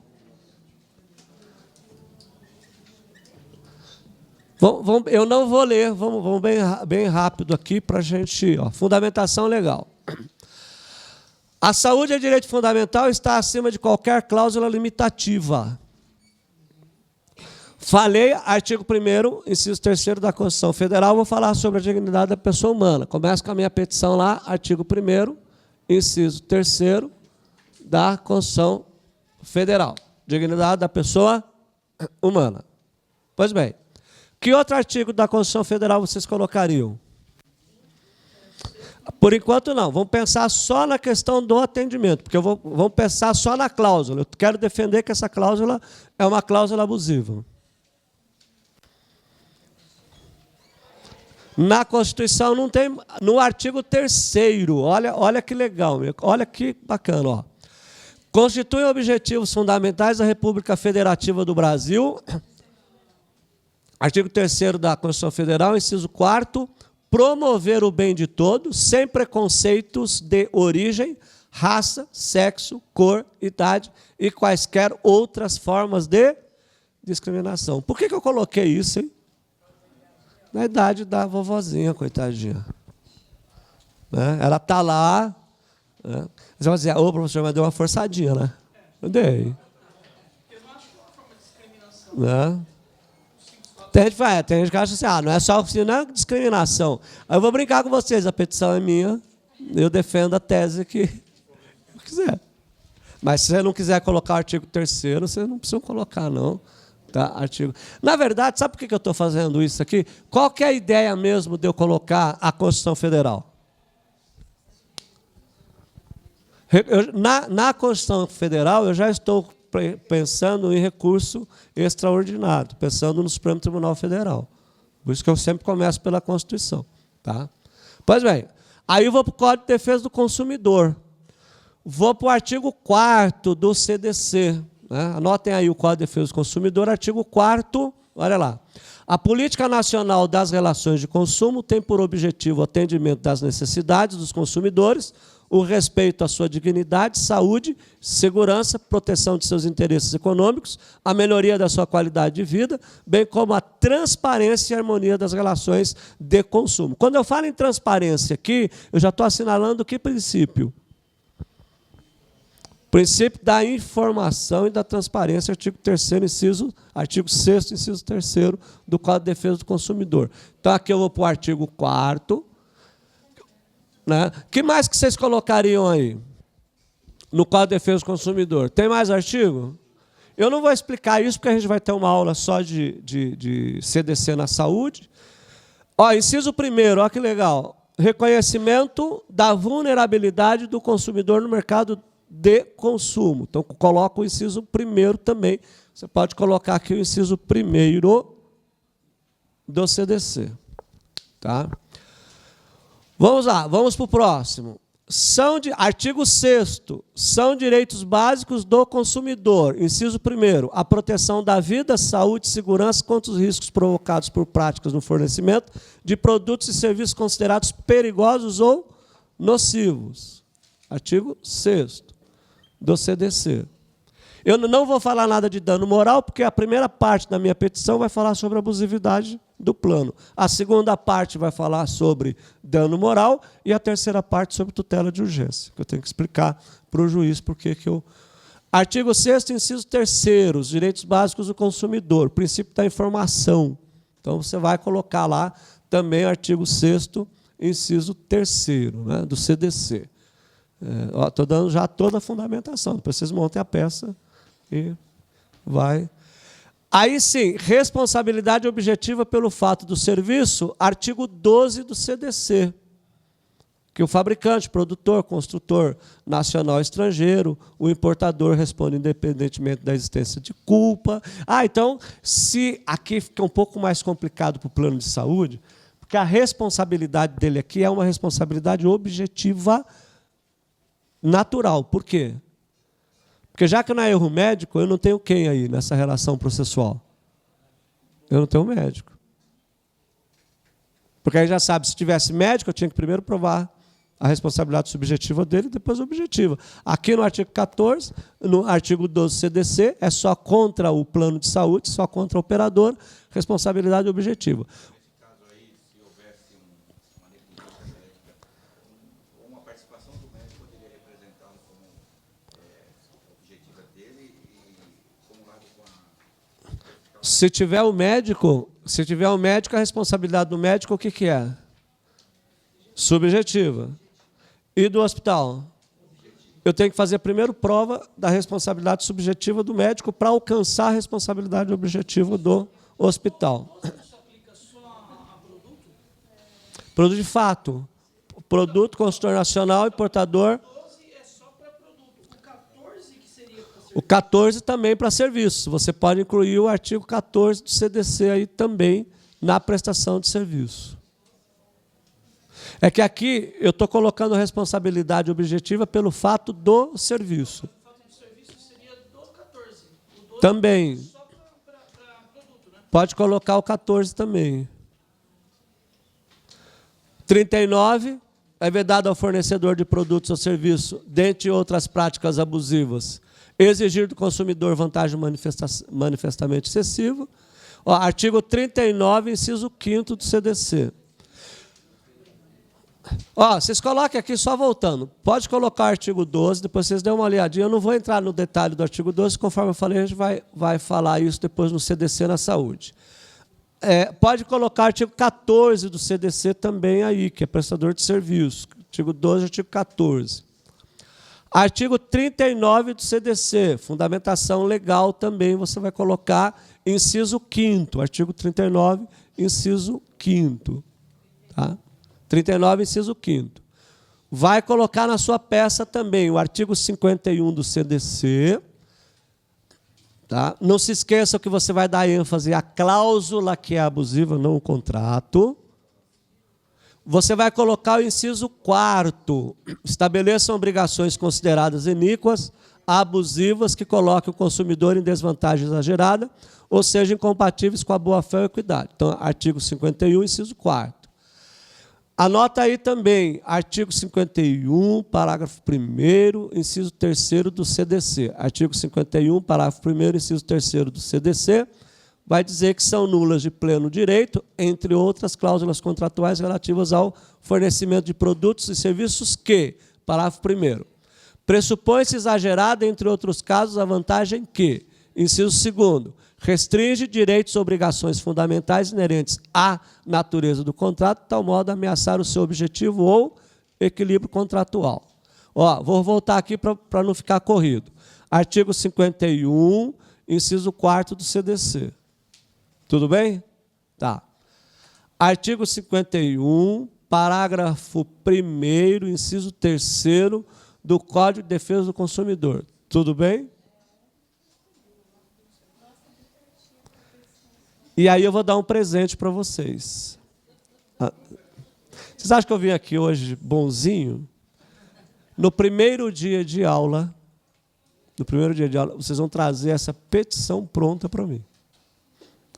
Eu não vou ler, vamos bem rápido aqui para a gente... fundamentação legal. A saúde é direito fundamental, está acima de qualquer cláusula limitativa. Falei, artigo 1º, inciso 3º da Constituição Federal, vou falar sobre a dignidade da pessoa humana. Começo com a minha petição lá, artigo 1º, inciso 3º da Constituição Federal. Dignidade da pessoa humana. Pois bem, que outro artigo da Constituição Federal vocês colocariam? Por enquanto não, vamos pensar só na questão do atendimento, porque vamos pensar só na cláusula. Eu quero defender que essa cláusula é uma cláusula abusiva. Na Constituição não tem, no artigo 3º, olha que legal, olha que bacana, ó. Constituem objetivos fundamentais da República Federativa do Brasil, artigo 3º da Constituição Federal, inciso 4º, promover o bem de todos, sem preconceitos de origem, raça, sexo, cor, idade e quaisquer outras formas de discriminação. Por que eu coloquei isso, hein? Na idade da vovozinha, coitadinha. Né? Ela está lá. Né? Você vai dizer, ô, professor, mas deu uma forçadinha, né? Eu dei. Eu não acho que é uma forma de discriminação. Né? Tem gente que acha assim, não é só não é discriminação. Aí eu vou brincar com vocês, a petição é minha, eu defendo a tese que eu quiser. Mas se você não quiser colocar o artigo 3º, vocês não precisam colocar, não. Tá? Artigo. Na verdade, sabe por que eu estou fazendo isso aqui? Qual que é a ideia mesmo de eu colocar a Constituição Federal? Na Constituição Federal, eu já estou pensando em recurso extraordinário, pensando no Supremo Tribunal Federal. Por isso que eu sempre começo pela Constituição. Tá? Pois bem, aí eu vou para o Código de Defesa do Consumidor. Vou para o artigo 4º do CDC. Né? Anotem aí o Código de Defesa do Consumidor, artigo 4º, olha lá. A Política Nacional das Relações de Consumo tem por objetivo o atendimento das necessidades dos consumidores, o respeito à sua dignidade, saúde, segurança, proteção de seus interesses econômicos, a melhoria da sua qualidade de vida, bem como a transparência e harmonia das relações de consumo. Quando eu falo em transparência aqui, eu já estou assinalando que princípio? Princípio da informação e da transparência, artigo 3º, artigo 6º, inciso 3º do Código de Defesa do Consumidor. Então, aqui eu vou para o artigo 4º. Né? Que mais que vocês colocariam aí no Código de Defesa do Consumidor? Tem mais artigo? Eu não vou explicar isso, porque a gente vai ter uma aula só de CDC na saúde. Ó, inciso 1º, olha que legal. Reconhecimento da vulnerabilidade do consumidor no mercado de consumo. Então, coloca o inciso 1º também. Você pode colocar aqui o inciso 1º do CDC. Tá? Vamos lá, vamos para o próximo. Artigo 6º, são direitos básicos do consumidor. Inciso 1º, a proteção da vida, saúde e segurança contra os riscos provocados por práticas no fornecimento de produtos e serviços considerados perigosos ou nocivos. Artigo 6º do CDC. Eu não vou falar nada de dano moral, porque a primeira parte da minha petição vai falar sobre a abusividade do plano. A segunda parte vai falar sobre dano moral e a terceira parte sobre tutela de urgência, que eu tenho que explicar para o juiz porque que eu... Artigo 6º, inciso 3º, os direitos básicos do consumidor, princípio da informação. Então, você vai colocar lá também o artigo 6º, inciso 3º, né, do CDC. Estou dando já toda a fundamentação, depois vocês montem a peça e vai... Aí sim, responsabilidade objetiva pelo fato do serviço, artigo 12 do CDC, que o fabricante, produtor, construtor nacional ou estrangeiro, o importador responde independentemente da existência de culpa. Então, se aqui fica um pouco mais complicado para o plano de saúde, porque que a responsabilidade dele aqui é uma responsabilidade objetiva natural. Por quê? Porque já que não é erro médico, eu não tenho quem aí nessa relação processual? Eu não tenho médico. Porque aí já sabe, se tivesse médico, eu tinha que primeiro provar a responsabilidade subjetiva dele e depois objetiva. Aqui no artigo 14, no artigo 12 CDC, é só contra o plano de saúde, só contra o operador, responsabilidade objetiva. Nesse caso aí, se houvesse uma negligência médica, uma participação do médico poderia representá-lo como objetiva dele e acumulado com a... Se tiver o médico, a responsabilidade do médico, o que é? Subjetiva. E do hospital? Eu tenho que fazer primeiro prova da responsabilidade subjetiva do médico para alcançar a responsabilidade objetiva do hospital. Isso aplica só a produto? Produto de fato. Produto, consultor nacional, importador. 12 é só para produto. O 14 que seria para serviço. O 14 também para serviço. Você pode incluir o artigo 14 do CDC aí também na prestação de serviço. É que aqui eu estou colocando responsabilidade objetiva pelo fato do serviço. O fato de serviço seria do 14. O 12 Também. só para produto, né? Pode colocar o 14 também. 39. É vedado ao fornecedor de produtos ou serviços, dentre outras práticas abusivas, exigir do consumidor vantagem manifestamente excessiva. Ó, artigo 39, inciso 5º do CDC. Ó, vocês coloquem aqui, só voltando. Pode colocar o artigo 12, depois vocês dêem uma olhadinha. Eu não vou entrar no detalhe do artigo 12, conforme eu falei, a gente vai falar isso depois no CDC na saúde. Pode colocar o artigo 14 do CDC também aí, que é prestador de serviço. Artigo 12, artigo 14. Artigo 39 do CDC, fundamentação legal também, você vai colocar inciso 5º, artigo 39, inciso 5º. Tá? 39, inciso 5º. Vai colocar na sua peça também o artigo 51 do CDC. Tá? Não se esqueça que você vai dar ênfase à cláusula que é abusiva, não o contrato. Você vai colocar o inciso 4º. Estabeleçam obrigações consideradas iníquas, abusivas, que coloquem o consumidor em desvantagem exagerada, ou sejam incompatíveis com a boa-fé ou equidade. Então, artigo 51, inciso 4º. Anota aí também, artigo 51, parágrafo 1º, inciso 3º do CDC. Artigo 51, parágrafo 1º, inciso 3º do CDC, vai dizer que são nulas de pleno direito, entre outras cláusulas contratuais relativas ao fornecimento de produtos e serviços que, parágrafo 1º, pressupõe-se exagerada, entre outros casos, a vantagem que, inciso 2º, restringe direitos e obrigações fundamentais inerentes à natureza do contrato, de tal modo a ameaçar o seu objetivo ou equilíbrio contratual. Ó, vou voltar aqui para não ficar corrido. Artigo 51, inciso 4º do CDC. Tudo bem? Tá. Artigo 51, parágrafo 1º, inciso 3º do Código de Defesa do Consumidor. Tudo bem? E aí eu vou dar um presente para vocês. Vocês acham que eu vim aqui hoje bonzinho? No primeiro dia de aula, vocês vão trazer essa petição pronta para mim.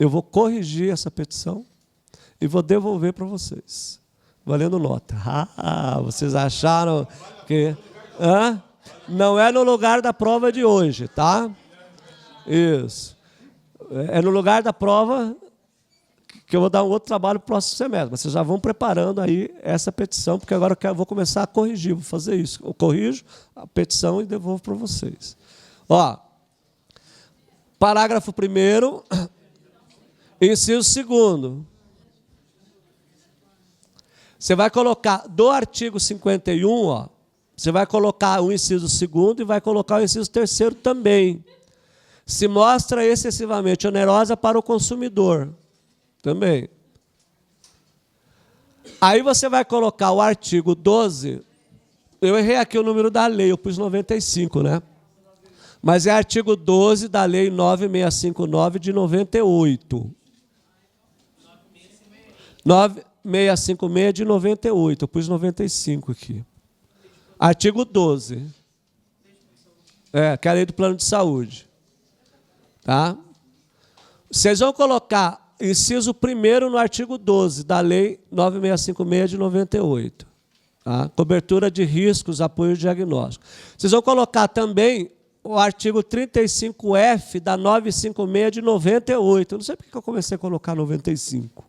Eu vou corrigir essa petição e vou devolver para vocês, valendo nota. Vocês acharam que... Não é no lugar da prova de hoje, tá? Isso. É no lugar da prova que eu vou dar um outro trabalho para o próximo semestre. Mas vocês já vão preparando aí essa petição, porque agora eu vou começar a corrigir, vou fazer isso. Eu corrijo a petição e devolvo para vocês. Ó, parágrafo 1º, inciso 2º. Você vai colocar do artigo 51, ó, você vai colocar o inciso 2º e vai colocar o inciso 3º também. Se mostra excessivamente onerosa para o consumidor. Também. Aí você vai colocar o artigo 12. Eu errei aqui o número da lei, eu pus 95, né? Mas é artigo 12 da lei 9659 de 98. 9.656 de 98. Eu pus 95 aqui. Artigo 12. Que é a lei do plano de saúde. Tá? Vocês vão colocar inciso 1º no artigo 12 da lei 9.656 de 98. Tá? Cobertura de riscos, apoio diagnóstico. Vocês vão colocar também o artigo 35F da 956 de 98. Eu não sei porque que eu comecei a colocar 95.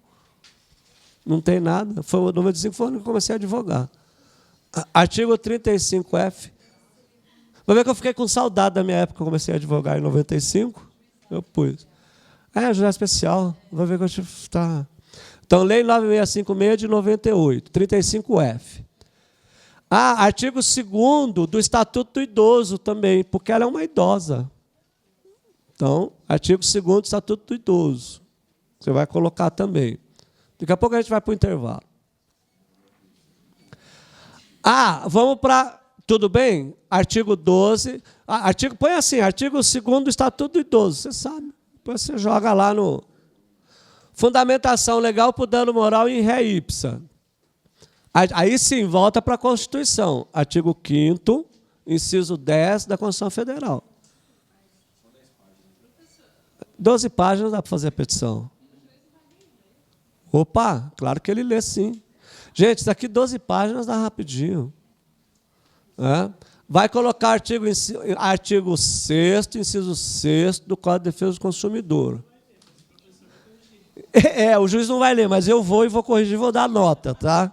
Não tem nada. Foi o 95 foi onde eu comecei a advogar. Artigo 35F. Vai ver que eu fiquei com saudade da minha época que eu comecei a advogar em 95. Eu pus. Juizado especial. Vai ver que eu tive. Tá. Então, lei 9656 de 98. 35F. Artigo 2º do Estatuto do Idoso também, porque ela é uma idosa. Então, artigo 2º do Estatuto do Idoso. Você vai colocar também. Daqui a pouco a gente vai para o intervalo. Vamos para... Tudo bem? Artigo 12. Põe assim, artigo 2º do Estatuto do Idoso. Você sabe. Depois você joga lá no... Fundamentação legal para o dano moral em ré ipsa. Aí sim, volta para a Constituição. Artigo 5º, inciso 10 da Constituição Federal. 12 páginas dá para fazer a petição. Opa, claro que ele lê sim. Gente, isso aqui 12 páginas dá rapidinho. Vai colocar artigo 6º, inciso 6º do Código de Defesa do Consumidor. O juiz não vai ler, mas eu vou corrigir, vou dar nota, tá?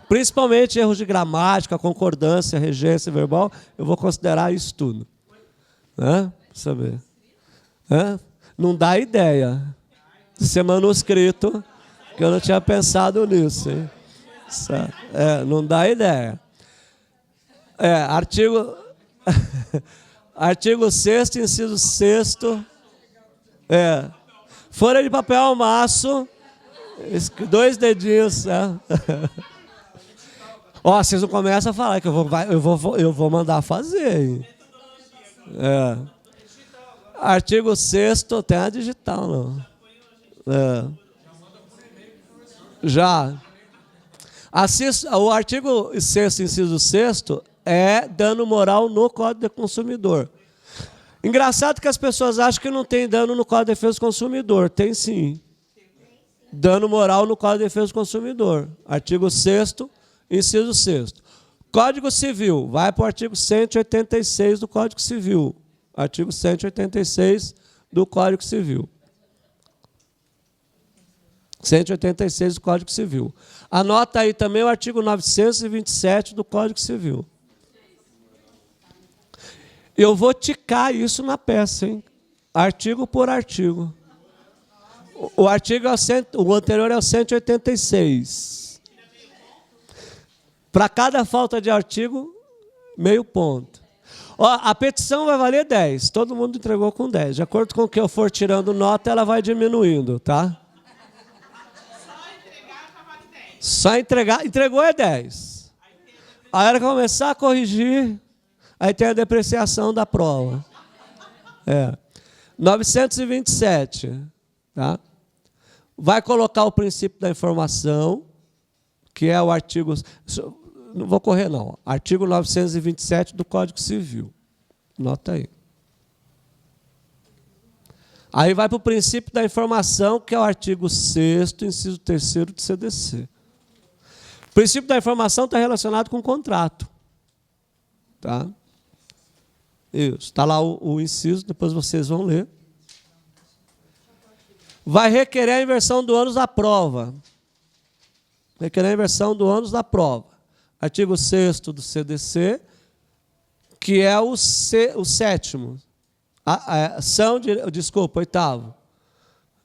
Principalmente erros de gramática, concordância, regência verbal, eu vou considerar isso tudo. Pra saber. Não dá ideia de ser manuscrito, que eu não tinha pensado nisso. Hein? Não dá ideia. Artigo 6º, inciso 6º. Folha de papel ao maço, 2 dedinhos. Vocês não começam a falar que eu vou mandar fazer. Hein? Artigo 6º, tem a digital, não. Já. O artigo 6º, inciso 6º, é dano moral no Código de Consumidor. Engraçado que as pessoas acham que não tem dano no Código de Defesa do Consumidor. Tem sim. Dano moral no Código de Defesa do Consumidor. Artigo 6º, inciso 6º. Código Civil. Vai para o artigo 186 do Código Civil. Artigo 186 do Código Civil. 186 do Código Civil. Anota aí também o artigo 927 do Código Civil. Eu vou ticar isso na peça, hein? Artigo por artigo. O anterior é o 186. Para cada falta de artigo, meio ponto. A petição vai valer 10. Todo mundo entregou com 10. De acordo com o que eu for tirando nota, ela vai diminuindo, tá? Só entregar, entregou é 10. A hora que começar a corrigir, aí tem a depreciação da prova. 927, tá? Vai colocar o princípio da informação, que é o artigo... Não vou correr, não. Artigo 927 do Código Civil. Nota aí. Aí vai para o princípio da informação, que é o artigo 6º, inciso 3º do CDC. O princípio da informação está relacionado com o contrato. Tá? Isso. Está lá o inciso, depois vocês vão ler. Vai requerer a inversão do ônus da prova. Requerer a inversão do ônus da prova. Artigo 6º do CDC, que é o 7º.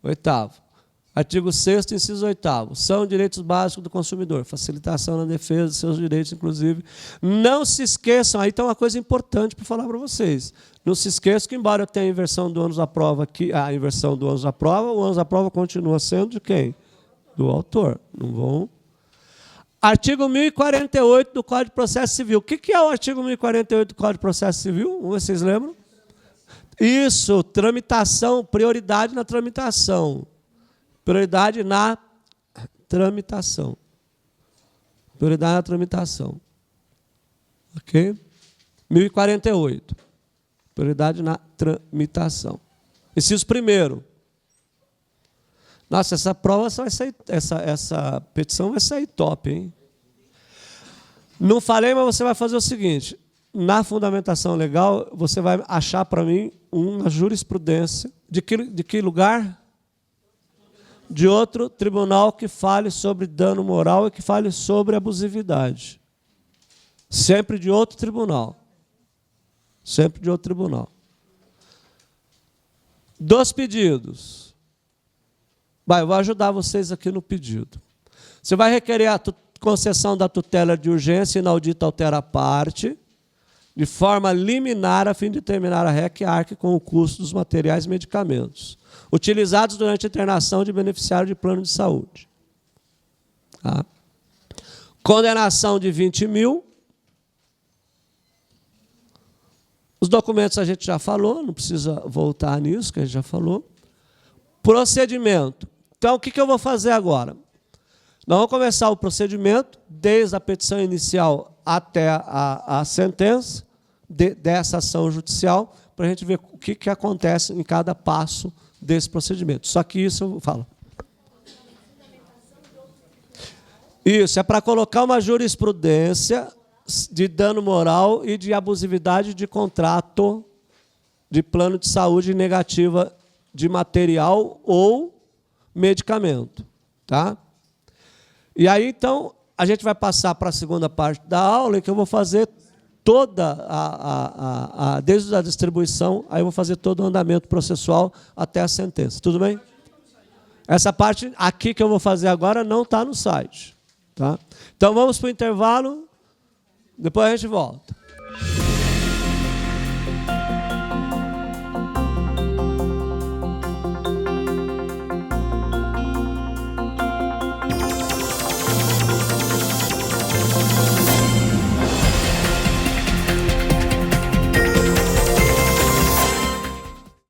Oitavo. Artigo 6º, inciso 8º. São direitos básicos do consumidor. Facilitação na defesa dos seus direitos, inclusive. Não se esqueçam, aí tem uma coisa importante para falar para vocês. Não se esqueçam que, embora eu tenha a inversão do ônus da prova aqui, a inversão do ônus da prova, o ônus da prova continua sendo de quem? Do autor. Não vão... Artigo 1048 do Código de Processo Civil. O que é o artigo 1048 do Código de Processo Civil? Vocês lembram? Isso, tramitação, prioridade na tramitação. Prioridade na tramitação. Prioridade na tramitação. Ok? 1048. Prioridade na tramitação. Inciso primeiro. Nossa, essa prova vai sair, essa petição vai sair top, hein? Não falei, mas você vai fazer o seguinte. Na fundamentação legal, você vai achar para mim uma jurisprudência. De que lugar? De outro tribunal que fale sobre dano moral e que fale sobre abusividade. Sempre de outro tribunal. Sempre de outro tribunal. Dos pedidos. Eu vou ajudar vocês aqui no pedido. Você vai requerer a concessão da tutela de urgência inaudita altera a parte, de forma liminar, a fim de determinar a REC arque com o custo dos materiais e medicamentos utilizados durante a internação de beneficiário de plano de saúde. Tá? Condenação de 20 mil. Os documentos a gente já falou, não precisa voltar nisso, que a gente já falou. Procedimento. Então, o que eu vou fazer agora? Nós vamos começar o procedimento, desde a petição inicial até a sentença dessa ação judicial, para a gente ver o que acontece em cada passo desse procedimento. Só que isso eu falo. Isso, é para colocar uma jurisprudência de dano moral e de abusividade de contrato de plano de saúde negativa de material ou medicamento. Tá? E aí, então, a gente vai passar para a segunda parte da aula, em que eu vou fazer toda desde a distribuição, aí eu vou fazer todo o andamento processual até a sentença. Tudo bem? Essa parte aqui que eu vou fazer agora não está no site. Tá? Então, vamos para o intervalo, depois a gente volta.